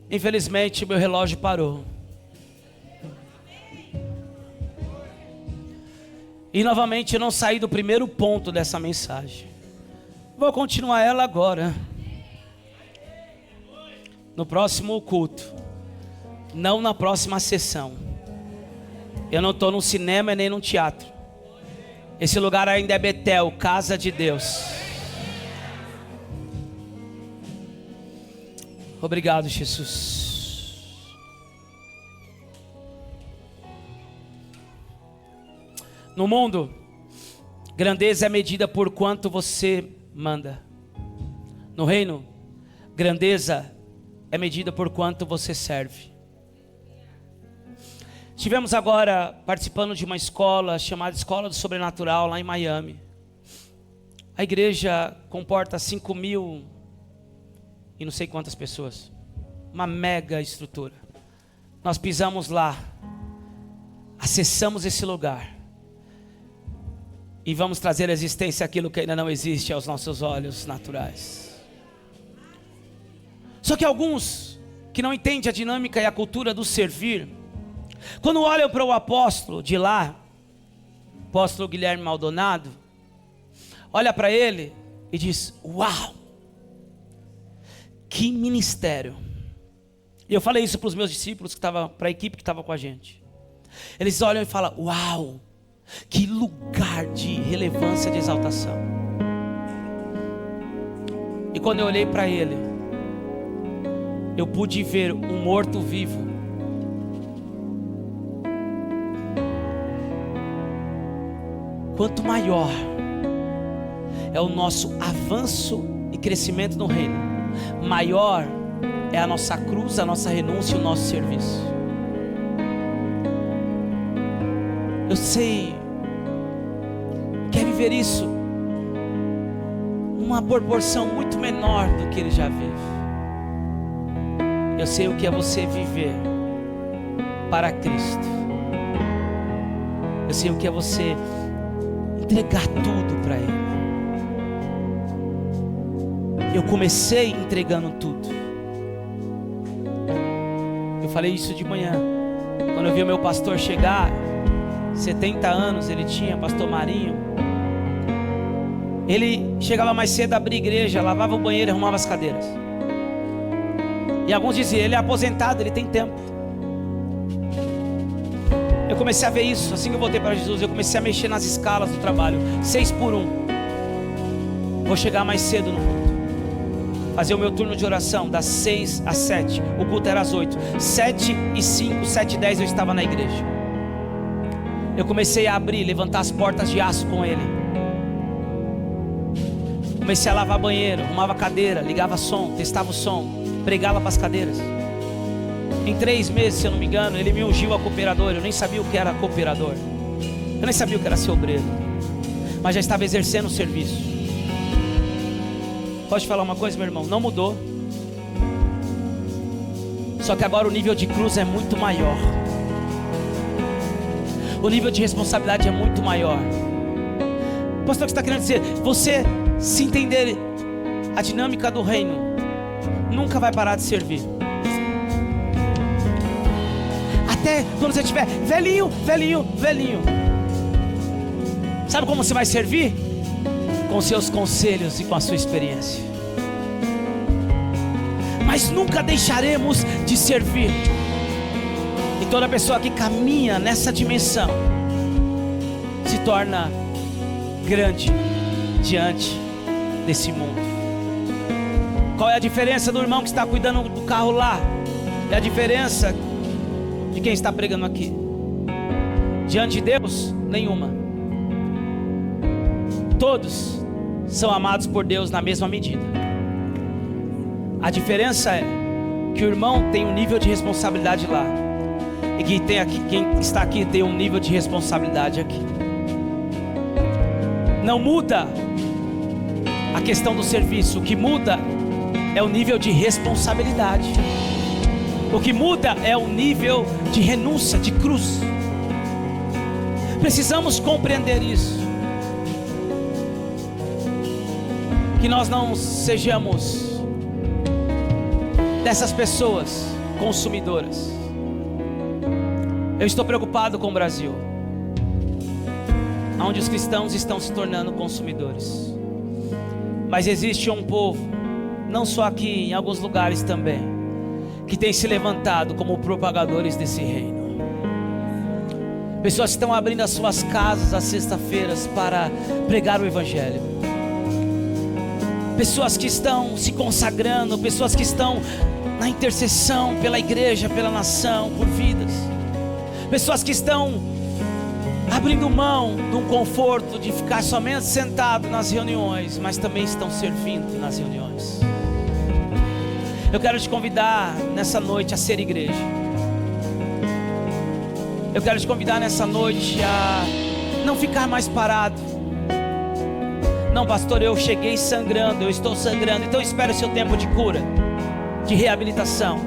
[SPEAKER 1] Infelizmente meu relógio parou. E novamente eu não saí do primeiro ponto dessa mensagem. Vou continuar ela agora, no próximo culto, não na próxima sessão. Eu não estou num cinema nem num teatro. Esse lugar ainda é Betel, casa de Deus. Obrigado, Jesus. No mundo, grandeza é medida por quanto você manda. No reino, grandeza é medida por quanto você serve. Estivemos agora participando de uma escola chamada Escola do Sobrenatural lá em Miami. A igreja comporta 5.000 e não sei quantas pessoas. Uma mega estrutura. Nós pisamos lá, acessamos esse lugar e vamos trazer à existência aquilo que ainda não existe aos nossos olhos naturais. Só que alguns que não entendem a dinâmica e a cultura do servir, quando olham para o apóstolo de lá, apóstolo Guilherme Maldonado, olha para ele e diz: uau, que ministério. E eu falei isso para os meus discípulos, para a equipe que estava com a gente. Eles olham e falam: uau, que lugar de relevância, de exaltação. E quando eu olhei para ele, eu pude ver um morto vivo. Quanto maior é o nosso avanço e crescimento no reino, maior é a nossa cruz, a nossa renúncia e o nosso serviço. Eu sei, quer viver isso numa proporção muito menor do que ele já vive. Eu sei o que é você viver para Cristo. Eu sei o que é você entregar tudo para Ele. Eu comecei entregando tudo. Eu falei isso de manhã, quando eu vi o meu pastor chegar, 70 anos ele tinha, pastor Marinho. Ele chegava mais cedo, abria a igreja, lavava o banheiro e arrumava as cadeiras. E alguns diziam, ele é aposentado, ele tem tempo. Eu comecei a ver isso, assim que eu voltei para Jesus, eu comecei a mexer nas escalas do trabalho, 6 por 1. Vou chegar mais cedo no culto, fazer o meu turno de oração, das 6 às 7, o culto era às 8, 7 e 5, 7 e 10 eu estava na igreja. Eu comecei a abrir, levantar as portas de aço com ele. Comecei a lavar banheiro, arrumava cadeira, ligava som, testava o som, pregava para as cadeiras. Em 3 meses, se eu não me engano, ele me ungiu a cooperador. Eu nem sabia o que era cooperador, eu nem sabia o que era ser obreiro, mas já estava exercendo o serviço. Posso te falar uma coisa, meu irmão? Não mudou, só que agora o nível de cruz é muito maior. O nível de responsabilidade é muito maior. Pastor, o que você está querendo dizer? Você se entender a dinâmica do reino, nunca vai parar de servir. Até quando você estiver velhinho, velhinho, velhinho. Sabe como você vai servir? Com seus conselhos e com a sua experiência. Mas nunca deixaremos de servir. E toda pessoa que caminha nessa dimensão se torna grande diante desse mundo. Qual é a diferença do irmão que está cuidando do carro lá? E a diferença de quem está pregando aqui? Diante de Deus, nenhuma. Todos são amados por Deus na mesma medida. A diferença é que o irmão tem um nível de responsabilidade lá, e que tem aqui, quem está aqui tem um nível de responsabilidade aqui. Não muda a questão do serviço. O que muda é o nível de responsabilidade. O que muda é o nível de renúncia, de cruz. Precisamos compreender isso. Que nós não sejamos dessas pessoas consumidoras. Eu estou preocupado com o Brasil, onde os cristãos estão se tornando consumidores. Mas existe um povo, não só aqui, em alguns lugares também, que tem se levantado como propagadores desse reino. Pessoas que estão abrindo as suas casas às sextas-feiras para pregar o Evangelho. Pessoas que estão se consagrando, pessoas que estão na intercessão pela igreja, pela nação, por vidas. Pessoas que estão abrindo mão de um conforto de ficar somente sentado nas reuniões, mas também estão servindo nas reuniões. Eu quero te convidar nessa noite a ser igreja. Eu quero te convidar nessa noite a não ficar mais parado. Não, pastor, eu cheguei sangrando, eu estou sangrando, então espere o seu tempo de cura, de reabilitação.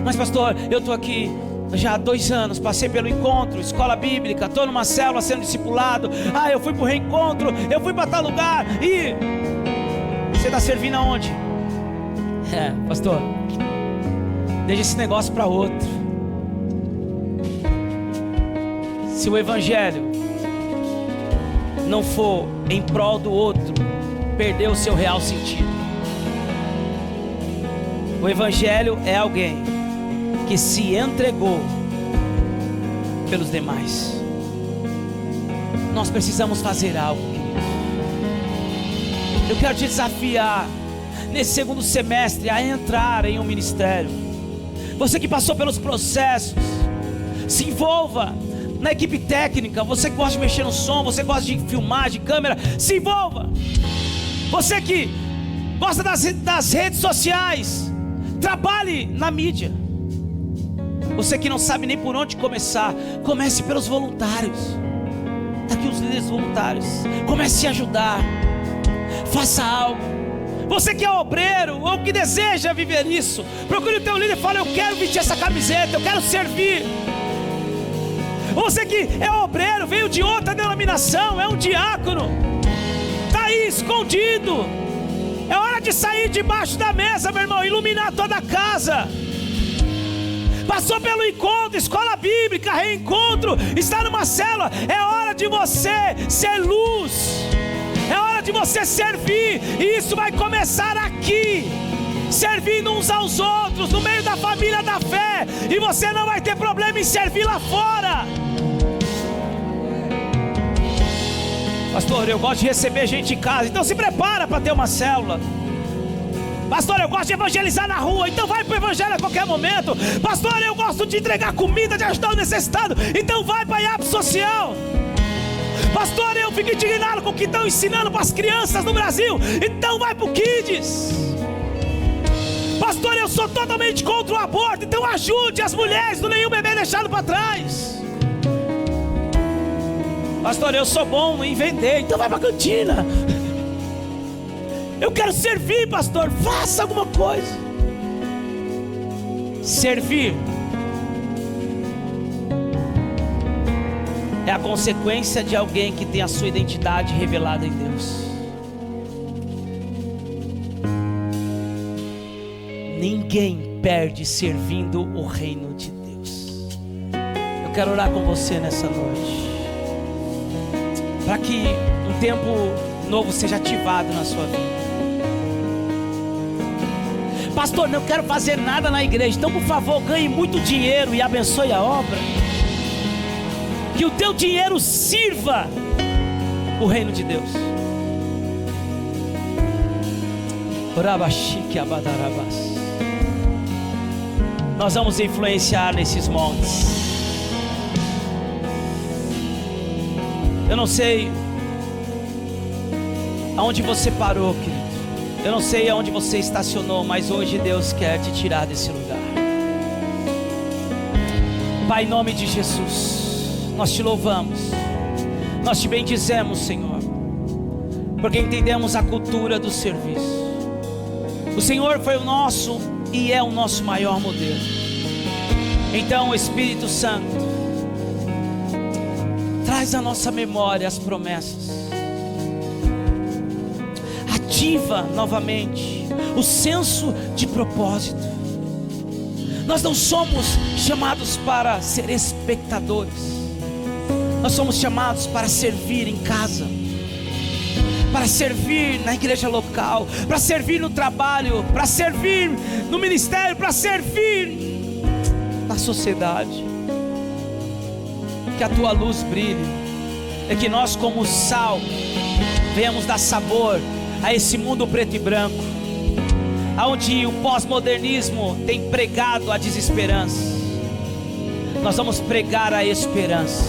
[SPEAKER 1] Mas pastor, eu estou aqui já há 2 anos, passei pelo encontro, escola bíblica, estou numa célula sendo discipulado. Eu fui para o reencontro, eu fui para tal lugar. E você está servindo aonde? Pastor, deixa esse negócio para outro. Se o Evangelho não for em prol do outro, perdeu o seu real sentido. O Evangelho é alguém que se entregou pelos demais. Nós precisamos fazer algo, querido. Eu quero te desafiar nesse 2º semestre a entrar em um ministério. Você que passou pelos processos, se envolva na equipe técnica. Você que gosta de mexer no som, você que gosta de filmar, de câmera, se envolva. Você que gosta das redes sociais, trabalhe na mídia. Você que não sabe nem por onde começar, comece pelos voluntários. Está aqui os líderes voluntários. Comece a ajudar. Faça algo. Você que é obreiro ou que deseja viver isso, procure o teu líder e fale: eu quero vestir essa camiseta, eu quero servir. Você que é obreiro, veio de outra denominação, é um diácono, está aí escondido. É hora de sair debaixo da mesa, meu irmão, iluminar toda a casa. Passou pelo encontro, escola bíblica, reencontro, está numa célula. É hora de você ser luz. É hora de você servir. E isso vai começar aqui, servindo uns aos outros, no meio da família da fé. E você não vai ter problema em servir lá fora. Pastor, eu gosto de receber gente em casa, então se prepara para ter uma célula. Pastor, eu gosto de evangelizar na rua, então vai para o evangelho a qualquer momento. Pastor, eu gosto de entregar comida, de ajudar o necessitado, então vai para a IAP social. Pastor, eu fico indignado com o que estão ensinando para as crianças no Brasil, então vai para o Kids. Pastor, eu sou totalmente contra o aborto, então ajude as mulheres, não nenhum bebê deixado para trás. Pastor, eu sou bom em vender, então vai para a cantina. Eu quero servir, pastor, faça alguma coisa. Servir é a consequência de alguém que tem a sua identidade revelada em Deus. Ninguém perde servindo o reino de Deus. Eu quero orar com você nessa noite, para que um tempo novo seja ativado na sua vida. Pastor, não quero fazer nada na igreja, então por favor ganhe muito dinheiro e abençoe a obra. Que o teu dinheiro sirva o reino de Deus. Nós vamos influenciar nesses montes. Eu não sei aonde você parou, querido. Eu não sei aonde você estacionou, mas hoje Deus quer te tirar desse lugar. Pai, em nome de Jesus, nós te louvamos, nós te bendizemos, Senhor, porque entendemos a cultura do serviço. O Senhor foi o nosso e é o nosso maior modelo. Então, Espírito Santo, traz à nossa memória as promessas. Ativa novamente o senso de propósito. Nós não somos chamados para ser espectadores, nós somos chamados para servir em casa, para servir na igreja local, para servir no trabalho, para servir no ministério, para servir na sociedade. Que a tua luz brilhe, é que nós como sal venhamos dar sabor a esse mundo preto e branco, aonde o pós-modernismo tem pregado a desesperança. Nós vamos pregar a esperança.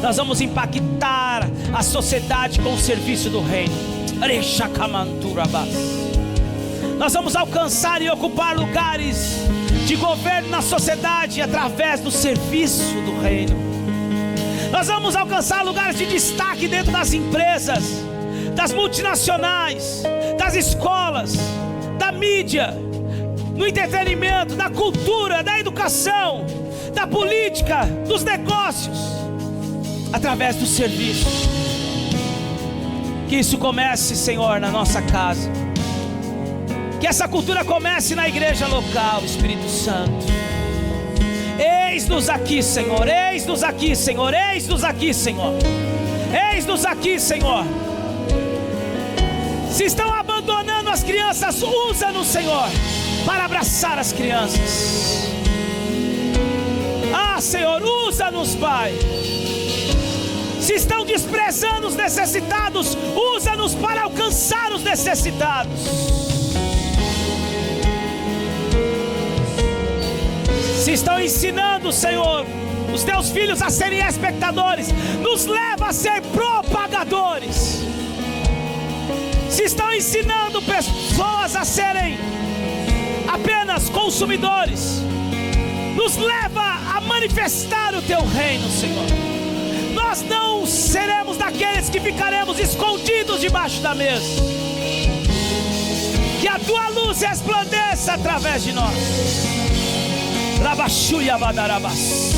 [SPEAKER 1] Nós vamos impactar a sociedade com o serviço do reino. Nós vamos alcançar e ocupar lugares de governo na sociedade através do serviço do reino. Nós vamos alcançar lugares de destaque dentro das empresas, das multinacionais, das escolas, da mídia, no entretenimento, da cultura, da educação, da política, dos negócios, através do serviço. Que isso comece, Senhor, na nossa casa. Que essa cultura comece na igreja local, Espírito Santo. Eis-nos aqui, Senhor. Eis-nos aqui, Senhor. Eis-nos aqui, Senhor. Eis-nos aqui, Senhor. Se estão abandonando as crianças, usa-nos, Senhor, para abraçar as crianças. Ah, Senhor, usa-nos, Pai. Se estão desprezando os necessitados, usa-nos para alcançar os necessitados. Se estão ensinando, Senhor, os teus filhos a serem espectadores, nos leva a ser propagadores. Se estão ensinando pessoas a serem apenas consumidores, nos leva a manifestar o teu reino, Senhor. Nós não seremos daqueles que ficaremos escondidos debaixo da mesa. Que a tua luz resplandeça através de nós. Rabashuia badarabas.